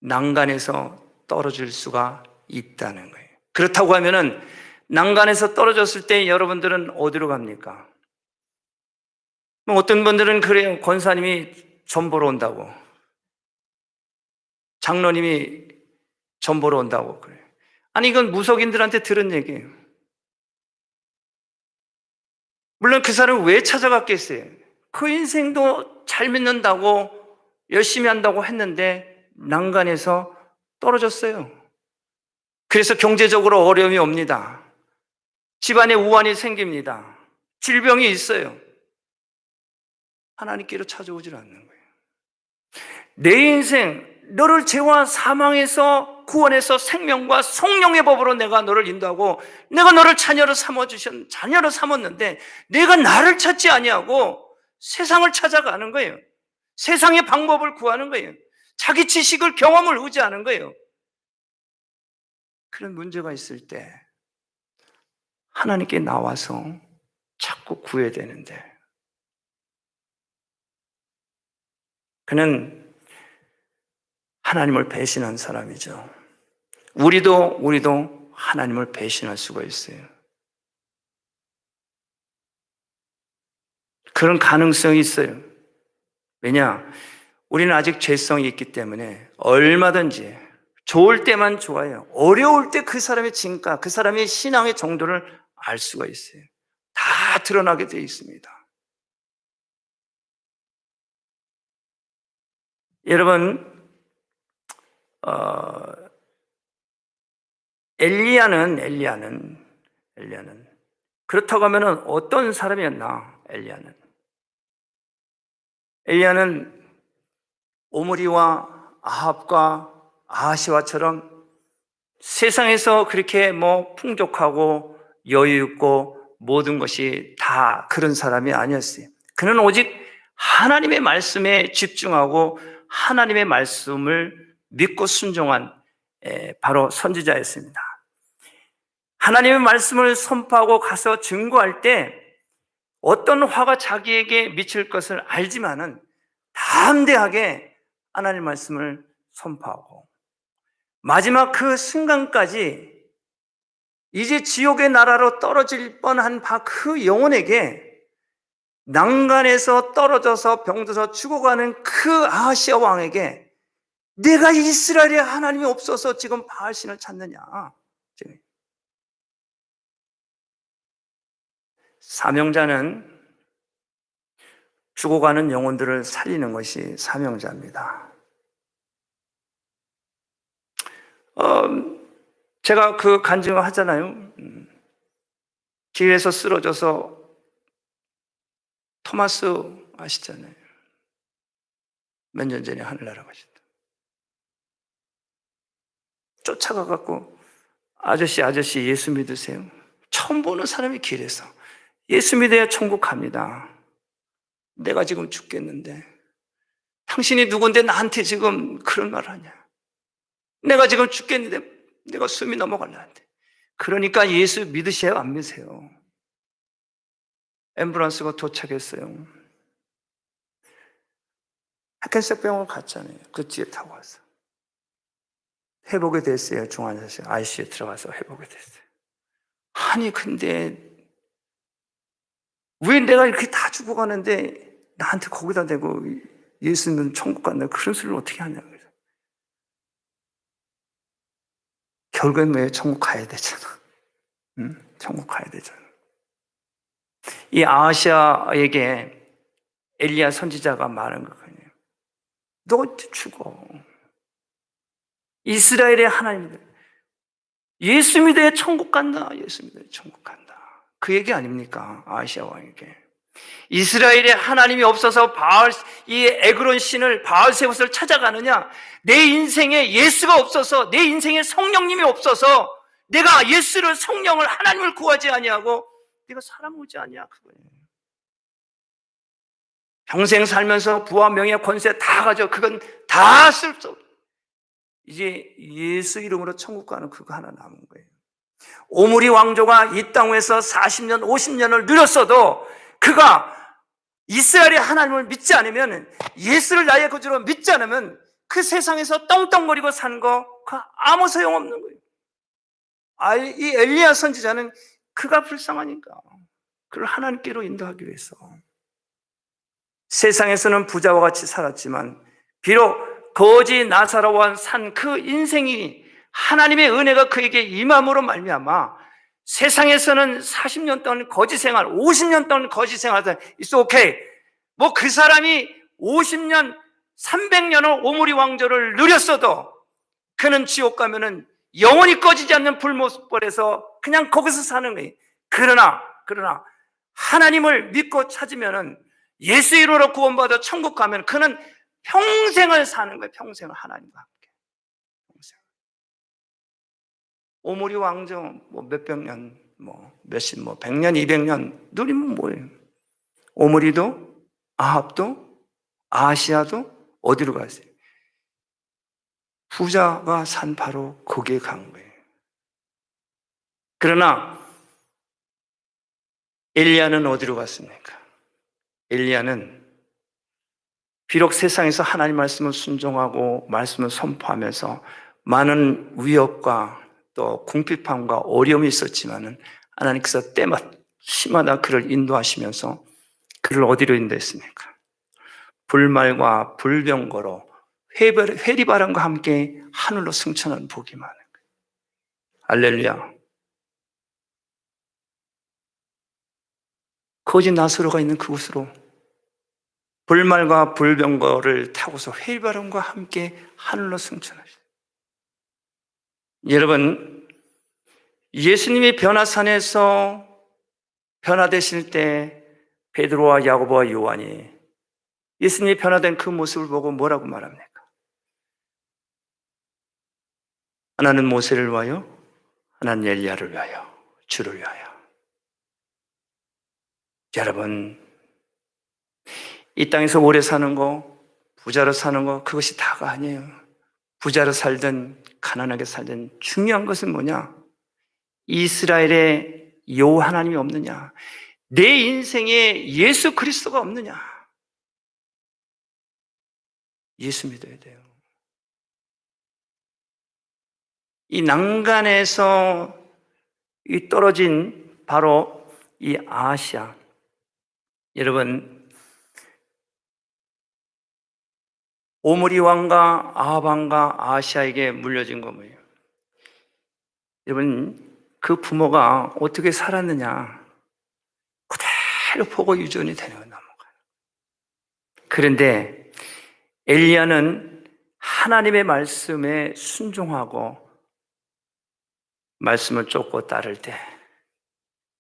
난간에서 떨어질 수가 있다는 거예요. 그렇다고 하면은 난간에서 떨어졌을 때 여러분들은 어디로 갑니까? 어떤 분들은 그래요. 권사님이 전 보러 온다고, 장로님이 전 보러 온다고 그래요. 아니, 이건 무속인들한테 들은 얘기예요. 물론 그 사람을 왜 찾아갔겠어요? 그 인생도 잘 믿는다고 열심히 한다고 했는데 난간에서 떨어졌어요. 그래서 경제적으로 어려움이 옵니다. 집안에 우환이 생깁니다. 질병이 있어요. 하나님께로 찾아오질 않는 거예요. 내 인생, 너를 죄와 사망에서 구원해서 생명과 성령의 법으로 내가 너를 인도하고 내가 너를 자녀로 삼았는데 내가 나를 찾지 아니하고 세상을 찾아가는 거예요. 세상의 방법을 구하는 거예요. 자기 지식을, 경험을 의지하는 거예요. 그런 문제가 있을 때 하나님께 나와서 자꾸 구해야 되는데 그는 하나님을 배신한 사람이죠. 우리도 하나님을 배신할 수가 있어요. 그런 가능성이 있어요. 왜냐? 우리는 아직 죄성이 있기 때문에 얼마든지 좋을 때만 좋아요. 어려울 때 그 사람의 진가, 그 사람의 신앙의 정도를 알 수가 있어요. 다 드러나게 되어 있습니다. 여러분, 엘리야는 그렇다고 하면 어떤 사람이었나? 엘리야는 오므리와 아합과 아하시와처럼 세상에서 그렇게 풍족하고 여유 있고 모든 것이 다 그런 사람이 아니었어요. 그는 오직 하나님의 말씀에 집중하고 하나님의 말씀을 믿고 순종한 바로 선지자였습니다. 하나님의 말씀을 선포하고 가서 증거할 때 어떤 화가 자기에게 미칠 것을 알지만은 담대하게 하나님의 말씀을 선포하고 마지막 그 순간까지 이제 지옥의 나라로 떨어질 뻔한 그 영혼에게 난간에서 떨어져서 병들어서 죽어가는 그 아하시아 왕에게 내가 이스라엘에 하나님이 없어서 지금 바알신을 찾느냐. 사명자는 죽어가는 영혼들을 살리는 것이 사명자입니다. 제가 그 간증을 하잖아요. 길에서 쓰러져서 토마스 아시잖아요. 몇 년 전에 하늘나라 가셨다. 쫓아가갖고 아저씨 예수 믿으세요? 처음 보는 사람이 길에서 예수 믿어야 천국 갑니다. 내가 지금 죽겠는데 당신이 누군데 나한테 지금 그런 말을 하냐? 내가 지금 죽겠는데 내가 숨이 넘어가려는데 그러니까 예수 믿으세요? 안 믿으세요? 앰뷸런스가 도착했어요. 하켄색 병원 갔잖아요. 그 뒤에 타고 와서 회복이 됐어요. 중환자실 ICU에 들어가서 회복이 됐어요. 아니 근데 왜 내가 이렇게 다 죽어가는데 나한테 거기다 대고 예수는 천국 간다 그런 소리를 어떻게 하냐. 결국엔 왜 천국 가야 되잖아. 천국 가야 되잖아. 이 아하시아에게 엘리야 선지자가 말한 거거든요. 너 죽어. 이스라엘의 하나님 예수 믿어야 천국 간다. 예수 믿어야 천국 간다. 그 얘기 아닙니까? 아하시아 왕에게. 이스라엘에 하나님이 없어서 이 에그론 신을 바알세봇을 찾아가느냐? 내 인생에 예수가 없어서 내 인생에 성령님이 없어서 내가 예수를 성령을 하나님을 구하지 아니하고 내가 사람 오지 아니야 그거예요. 평생 살면서 부와 명예 권세 다 가져 그건 다 쓸 수 없어. 이제 예수 이름으로 천국 가는 그거 하나 남은 거예요. 오므리 왕조가 이 땅에서 40년 50년을 누렸어도 그가 이스라엘의 하나님을 믿지 않으면 예수를 나의 구주로 믿지 않으면 그 세상에서 떵떵거리고 산 거 그 아무 소용없는 거예요. 이 엘리야 선지자는 그가 불쌍하니까 그를 하나님께로 인도하기 위해서 세상에서는 부자와 같이 살았지만 비록 거지 나사로와 산 그 인생이 하나님의 은혜가 그에게 임함으로 말미암아 세상에서는 40년 동안 거지 생활, 50년 동안 거지 생활하다 it's okay. 그 사람이 50년, 300년을 오므리 왕조를 누렸어도 그는 지옥 가면은 영원히 꺼지지 않는 불못벌에서 그냥 거기서 사는 거예요. 그러나 하나님을 믿고 찾으면은 예수 이름으로 구원받아 천국 가면 그는 평생을 사는 거예요. 평생을 하나님과 함께. 평생. 오므리 왕조 몇백 년, 몇십, 100년, 200년 누리면 뭐예요? 오므리도, 아합도, 아시아도 어디로 갔어요? 부자가 산 바로 거기에 간 거예요. 그러나 엘리야는 어디로 갔습니까? 엘리야는 비록 세상에서 하나님 말씀을 순종하고 말씀을 선포하면서 많은 위협과 또 궁핍함과 어려움이 있었지만은 하나님께서 때마다 그를 인도하시면서 그를 어디로 인도했습니까? 불말과 불병거로 회리바람과 함께 하늘로 승천한 복이 많은 거예요. 할렐루야. 거짓 나사로가 있는 그곳으로 불말과 불병거를 타고서 회리바람과 함께 하늘로 승천하셨어요. 여러분, 예수님이 변화산에서 변화되실 때 베드로와 야고보와 요한이 예수님이 변화된 그 모습을 보고 뭐라고 말합니까? 하나는 모세를 위하여, 하나는 엘리야를 위하여, 주를 위하여. 여러분, 이 땅에서 오래 사는 거, 부자로 사는 거, 그것이 다가 아니에요. 부자로 살든 가난하게 살든 중요한 것은 뭐냐? 이스라엘에 여호와 하나님이 없느냐? 내 인생에 예수 그리스도가 없느냐? 예수 믿어야 돼요. 이 난간에서 이 떨어진 바로 이 아시아. 여러분, 오므리 왕과 아합 왕과 아시아에게 물려진 거 뭐예요? 여러분, 그 부모가 어떻게 살았느냐? 그대로 보고 유전이 되는 거 넘어가요. 그런데 엘리야는 하나님의 말씀에 순종하고 말씀을 쫓고 따를 때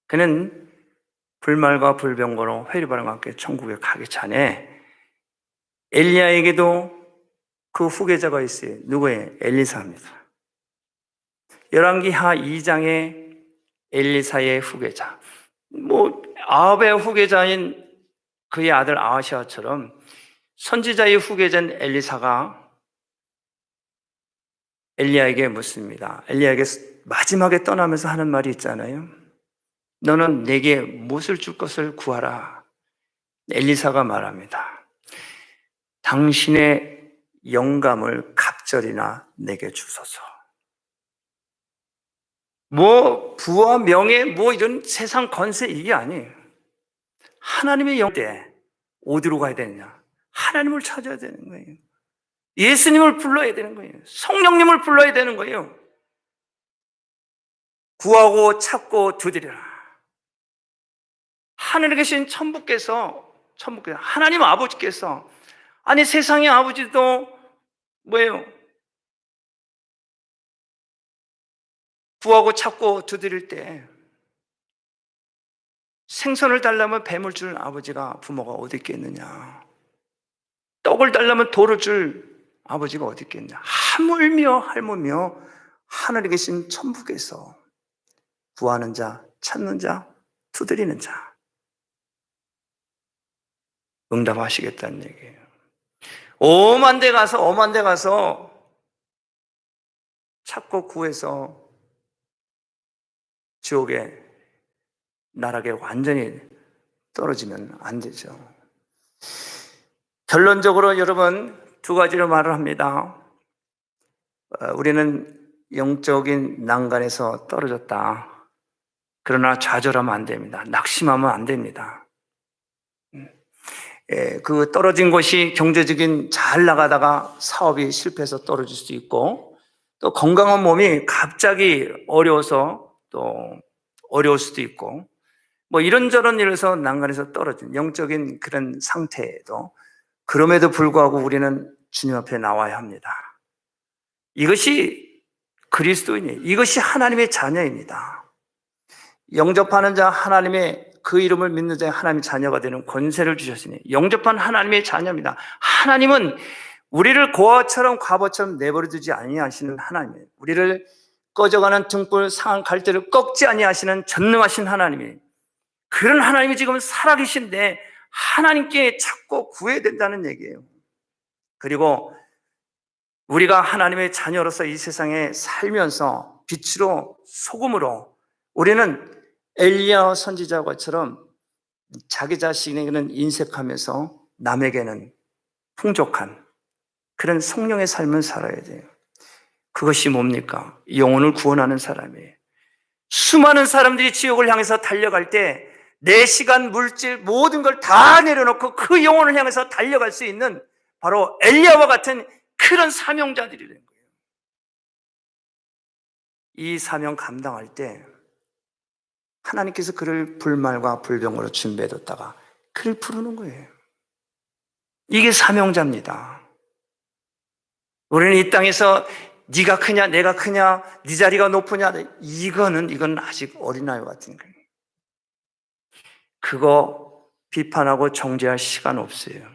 그는 불말과 불병거로 회리바람과 함께 천국에 가기 전에 엘리야에게도 그 후계자가 있어요. 누구예요? 엘리사입니다. 열왕기하 2장의 엘리사의 후계자. 아합의 후계자인 그의 아들 아하시아처럼 선지자의 후계자인 엘리사가 엘리야에게 묻습니다. 엘리야에게 마지막에 떠나면서 하는 말이 있잖아요. 너는 내게 무엇을 줄 것을 구하라. 엘리사가 말합니다. 당신의 영감을 갑절이나 내게 주소서. 부와 명예, 이런 세상 권세 이게 아니에요. 하나님의 영대 어디로 가야 되느냐? 하나님을 찾아야 되는 거예요. 예수님을 불러야 되는 거예요. 성령님을 불러야 되는 거예요. 구하고 찾고 두드리라. 하늘에 계신 천부께서 하나님 아버지께서 아니 세상의 아버지도 뭐예요? 구하고 찾고 두드릴 때 생선을 달라면 뱀을 줄 아버지가 부모가 어디 있겠느냐? 떡을 달라면 돌을 줄 아버지가 어디 있겠냐? 하물며 하늘에 계신 천부께서 구하는 자, 찾는 자, 두드리는 자 응답하시겠다는 얘기예요. 엄한 데 가서 찾고 구해서 지옥의 나락에 완전히 떨어지면 안 되죠. 결론적으로 여러분 두 가지로 말을 합니다. 우리는 영적인 난간에서 떨어졌다. 그러나 좌절하면 안 됩니다. 낙심하면 안 됩니다. 그 떨어진 곳이 경제적인 잘 나가다가 사업이 실패해서 떨어질 수도 있고 또 건강한 몸이 갑자기 어려워서 또 어려울 수도 있고 이런저런 일에서 난간에서 떨어진 영적인 그런 상태에도 그럼에도 불구하고 우리는 주님 앞에 나와야 합니다. 이것이 그리스도인이에요. 이것이 하나님의 자녀입니다. 영접하는 자 하나님의 그 이름을 믿는 자의 하나님의 자녀가 되는 권세를 주셨으니 영접한 하나님의 자녀입니다. 하나님은 우리를 고아처럼 과부처럼 내버려 두지 아니하시는 하나님이에요. 우리를 꺼져가는 등불 상한 갈대를 꺾지 아니하시는 전능하신 하나님이 그런 하나님이 지금 살아계신데 하나님께 찾고 구해야 된다는 얘기예요. 그리고 우리가 하나님의 자녀로서 이 세상에 살면서 빛으로 소금으로 우리는 엘리야 선지자처럼 자기 자신에게는 인색하면서 남에게는 풍족한 그런 성령의 삶을 살아야 돼요. 그것이 뭡니까? 영혼을 구원하는 사람이에요. 수많은 사람들이 지옥을 향해서 달려갈 때 내 시간, 물질, 모든 걸 다 내려놓고 그 영혼을 향해서 달려갈 수 있는 바로 엘리야와 같은 그런 사명자들이 된 거예요. 이 사명 감당할 때 하나님께서 그를 불말과 불병으로 준비해뒀다가 그를 부르는 거예요. 이게 사명자입니다. 우리는 이 땅에서 네가 크냐 내가 크냐 네 자리가 높으냐 이건 아직 어린아이 같은 거예요. 그거 비판하고 정죄할 시간 없어요.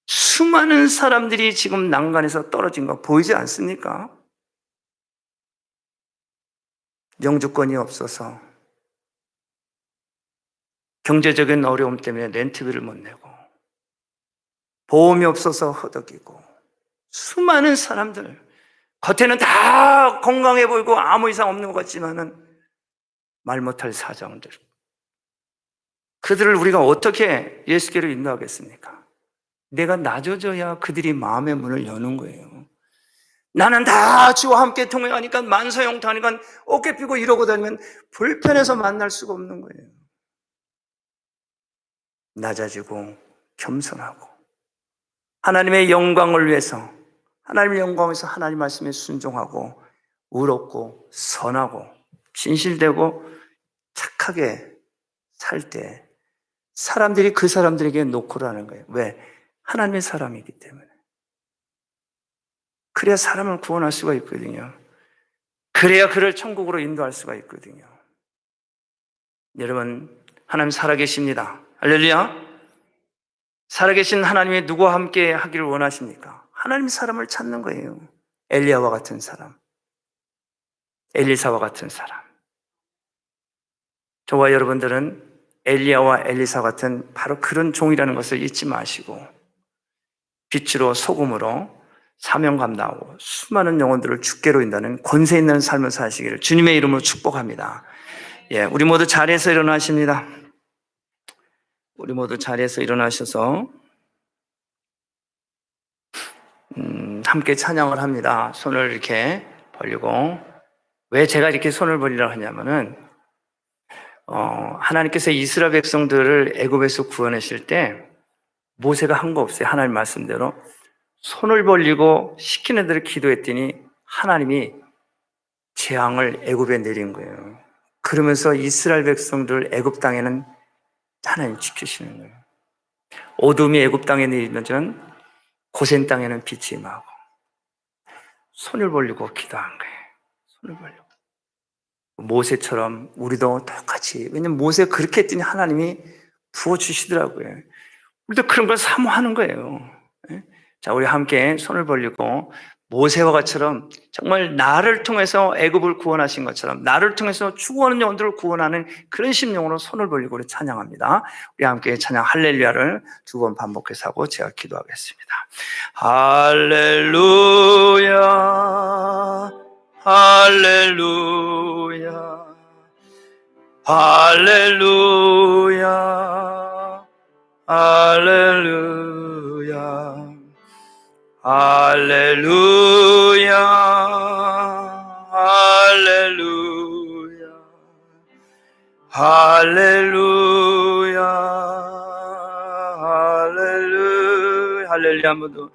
수많은 사람들이 지금 난간에서 떨어진 거 보이지 않습니까? 영주권이 없어서 경제적인 어려움 때문에 렌트비를 못 내고 보험이 없어서 허덕이고 수많은 사람들 겉에는 다 건강해 보이고 아무 이상 없는 것 같지만은 말 못할 사정들 그들을 우리가 어떻게 예수께로 인도하겠습니까? 내가 낮아져야 그들이 마음의 문을 여는 거예요. 나는 다 주와 함께 통행하니까 만사형 다니까 어깨 펴고 이러고 다니면 불편해서 만날 수가 없는 거예요. 낮아지고 겸손하고 하나님의 영광을 위해서 하나님의 영광에서 하나님 말씀에 순종하고 의롭고 선하고 진실되고 착하게 살 때 사람들이 그 사람들에게 노크를 하는 거예요. 왜? 하나님의 사람이기 때문에. 그래야 사람을 구원할 수가 있거든요. 그래야 그를 천국으로 인도할 수가 있거든요. 여러분, 하나님 살아계십니다. 할렐루야. 살아계신 하나님이 누구와 함께 하기를 원하십니까? 하나님 사람을 찾는 거예요. 엘리야와 같은 사람, 엘리사와 같은 사람. 저와 여러분들은 엘리야와 엘리사 같은 바로 그런 종이라는 것을 잊지 마시고 빛으로 소금으로 사명 감당하고 수많은 영혼들을 주께로 인도하는 권세 있는 삶을 사시기를 주님의 이름으로 축복합니다. 예, 우리 모두 자리에서 일어나십니다. 우리 모두 자리에서 일어나셔서 함께 찬양을 합니다. 손을 이렇게 벌리고. 왜 제가 이렇게 손을 벌리라고 하냐면은 하나님께서 이스라엘 백성들을 애굽에서 구원하실 때 모세가 한 거 없어요. 하나님 말씀대로 손을 벌리고 시키는 대로 기도했더니 하나님이 재앙을 애굽에 내린 거예요. 그러면서 이스라엘 백성들 애굽 땅에는 하나님 지키시는 거예요. 어둠이 애굽 땅에 내리면 고센 땅에는 빛이 임하고 손을 벌리고 기도한 거예요. 손을 벌리고. 모세처럼 우리도 똑같이, 왜냐면 모세가 그렇게 했더니 하나님이 부어주시더라고요. 우리도 그런 걸 사모하는 거예요. 자, 우리 함께 손을 벌리고 모세와 같이처럼 정말 나를 통해서 애굽을 구원하신 것처럼 나를 통해서 추구하는 영혼들을 구원하는 그런 심령으로 손을 벌리고 우리 찬양합니다. 우리 함께 찬양 할렐루야를 2번 반복해서 하고 제가 기도하겠습니다. 할렐루야 할렐루야 할렐루야 할렐루야 할렐루야 할렐루야 할렐루야 할렐루야 할렐루야 한 번 더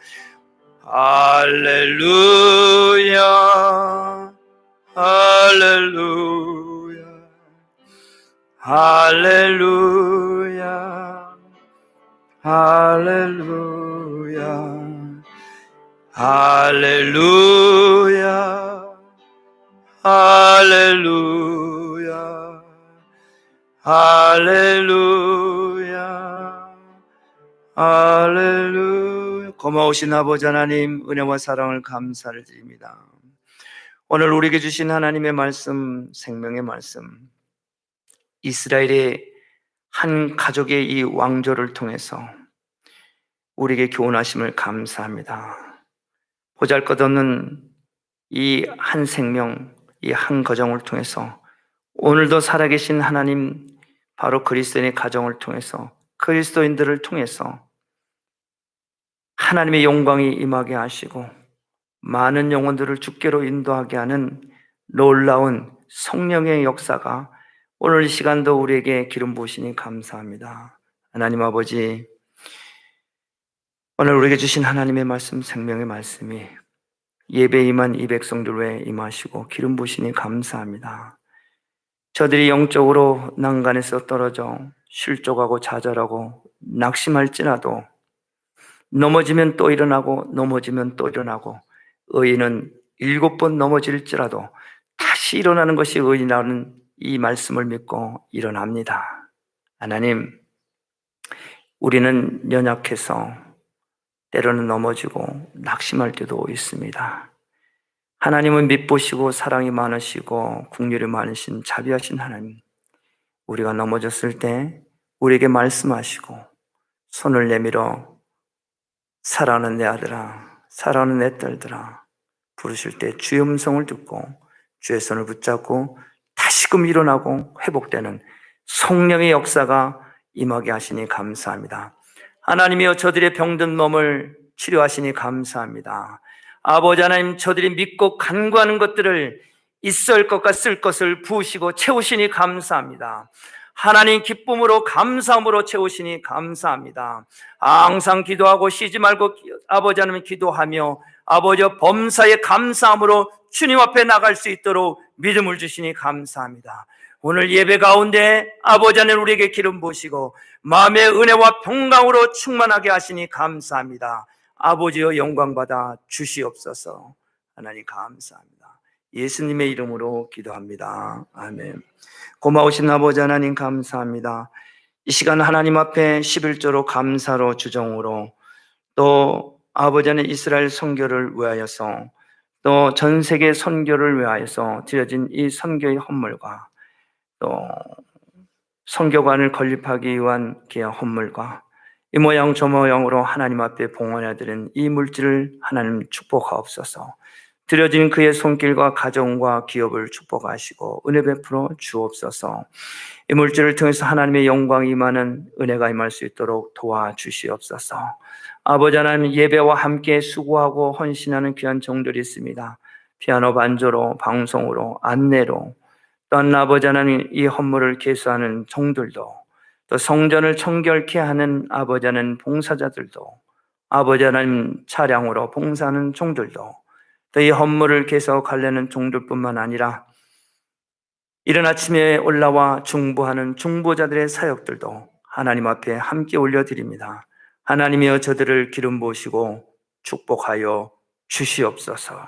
할렐루야 할렐루야 할렐루야 할렐루야 할렐루야 할렐루야 할렐루야 할렐루야. 고마우신 아버지 하나님, 은혜와 사랑을 감사를 드립니다. 오늘 우리에게 주신 하나님의 말씀, 생명의 말씀, 이스라엘의 한 가족의 이 왕조를 통해서 우리에게 교훈하심을 감사합니다. 보잘것없는 이 한 생명, 이 한 가정을 통해서 오늘도 살아계신 하나님, 바로 그리스도인의 가정을 통해서 그리스도인들을 통해서 하나님의 영광이 임하게 하시고 많은 영혼들을 주께로 인도하게 하는 놀라운 성령의 역사가 오늘 이 시간도 우리에게 기름 부으시니 감사합니다. 하나님 아버지, 오늘 우리에게 주신 하나님의 말씀, 생명의 말씀이 예배에 임한 이 백성들 외에 임하시고 기름 부으시니 감사합니다. 저들이 영적으로 난간에서 떨어져 실족하고 좌절하고 낙심할지라도 넘어지면 또 일어나고 넘어지면 또 일어나고 의인은 7번 넘어질지라도 다시 일어나는 것이 의인이라는 이 말씀을 믿고 일어납니다. 하나님, 우리는 연약해서 때로는 넘어지고 낙심할 때도 있습니다. 하나님은 밉보시고 사랑이 많으시고 긍휼이 많으신 자비하신 하나님, 우리가 넘어졌을 때 우리에게 말씀하시고 손을 내밀어 사랑하는 내 아들아, 사랑하는 내 딸들아 부르실 때 주의 음성을 듣고 주의 손을 붙잡고 다시금 일어나고 회복되는 성령의 역사가 임하게 하시니 감사합니다. 하나님이여, 저들의 병든 몸을 치료하시니 감사합니다. 아버지 하나님, 저들이 믿고 간구하는 것들을 있을 것과 쓸 것을 부으시고 채우시니 감사합니다. 하나님, 기쁨으로 감사함으로 채우시니 감사합니다. 항상 기도하고 쉬지 말고 아버지 하나님 기도하며 아버지 범사에 감사함으로 주님 앞에 나갈 수 있도록 믿음을 주시니 감사합니다. 오늘 예배 가운데 아버지 하나님 우리에게 기름 부으시고 마음의 은혜와 평강으로 충만하게 하시니 감사합니다. 아버지여, 영광 받아 주시옵소서. 하나님 감사합니다. 예수님의 이름으로 기도합니다. 아멘. 고마우신 아버지 하나님 감사합니다. 이 시간 하나님 앞에 11조로 감사로 주정으로 또 아버지 하나님 이스라엘 선교를 위하여서 또 전 세계 선교를 위하여서 드려진 이 선교의 헌물과 또 선교관을 건립하기 위한 귀한 헌물과 이 모양 저 모양으로 하나님 앞에 봉헌해드린 이 물질을 하나님 축복하옵소서. 드려진 그의 손길과 가정과 기업을 축복하시고 은혜 베풀어 주옵소서. 이 물질을 통해서 하나님의 영광이 임하는 은혜가 임할 수 있도록 도와주시옵소서. 아버지 하나님, 예배와 함께 수고하고 헌신하는 귀한 종들이 있습니다. 피아노 반주로, 방송으로, 안내로, 또한 아버지 하나님 이 헌물을 계수하는 종들도, 또 성전을 청결케 하는 아버지 하나님 봉사자들도, 아버지 하나님 차량으로 봉사하는 종들도, 또 이 헌물을 계속하려는 종들뿐만 아니라 이른 아침에 올라와 중보하는 중보자들의 사역들도 하나님 앞에 함께 올려드립니다. 하나님이여, 저들을 기름 부으시고 축복하여 주시옵소서.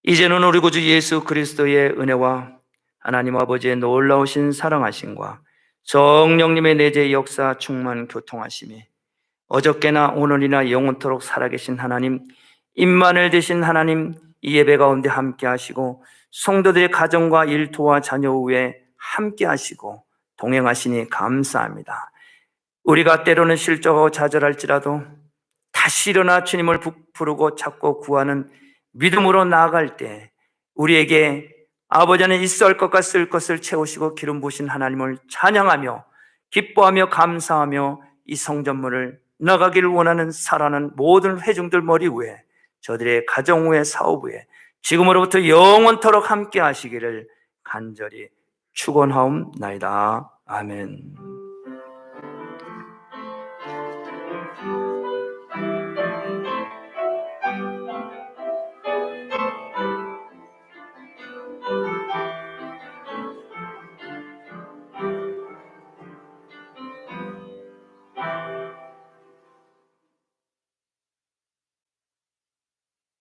이제는 우리 구주 예수 그리스도의 은혜와 하나님 아버지의 놀라우신 사랑하심과 성령님의 내재의 역사 충만 교통하심이 어저께나 오늘이나 영원토록 살아계신 하나님, 임마누엘 되신 하나님, 이 예배 가운데 함께 하시고 성도들의 가정과 일터와 자녀 후에 함께 하시고 동행하시니 감사합니다. 우리가 때로는 실족하고 좌절할지라도 다시 일어나 주님을 부르고 찾고 구하는 믿음으로 나아갈 때 우리에게 아버지 안에 있을 것과 쓸 것을 채우시고 기름 부으신 하나님을 찬양하며 기뻐하며 감사하며 이 성전문을 나가기를 원하는 사랑하는 모든 회중들 머리 위에, 저들의 가정 위에, 사업 위에 지금으로부터 영원토록 함께 하시기를 간절히 축원하옵나이다. 아멘.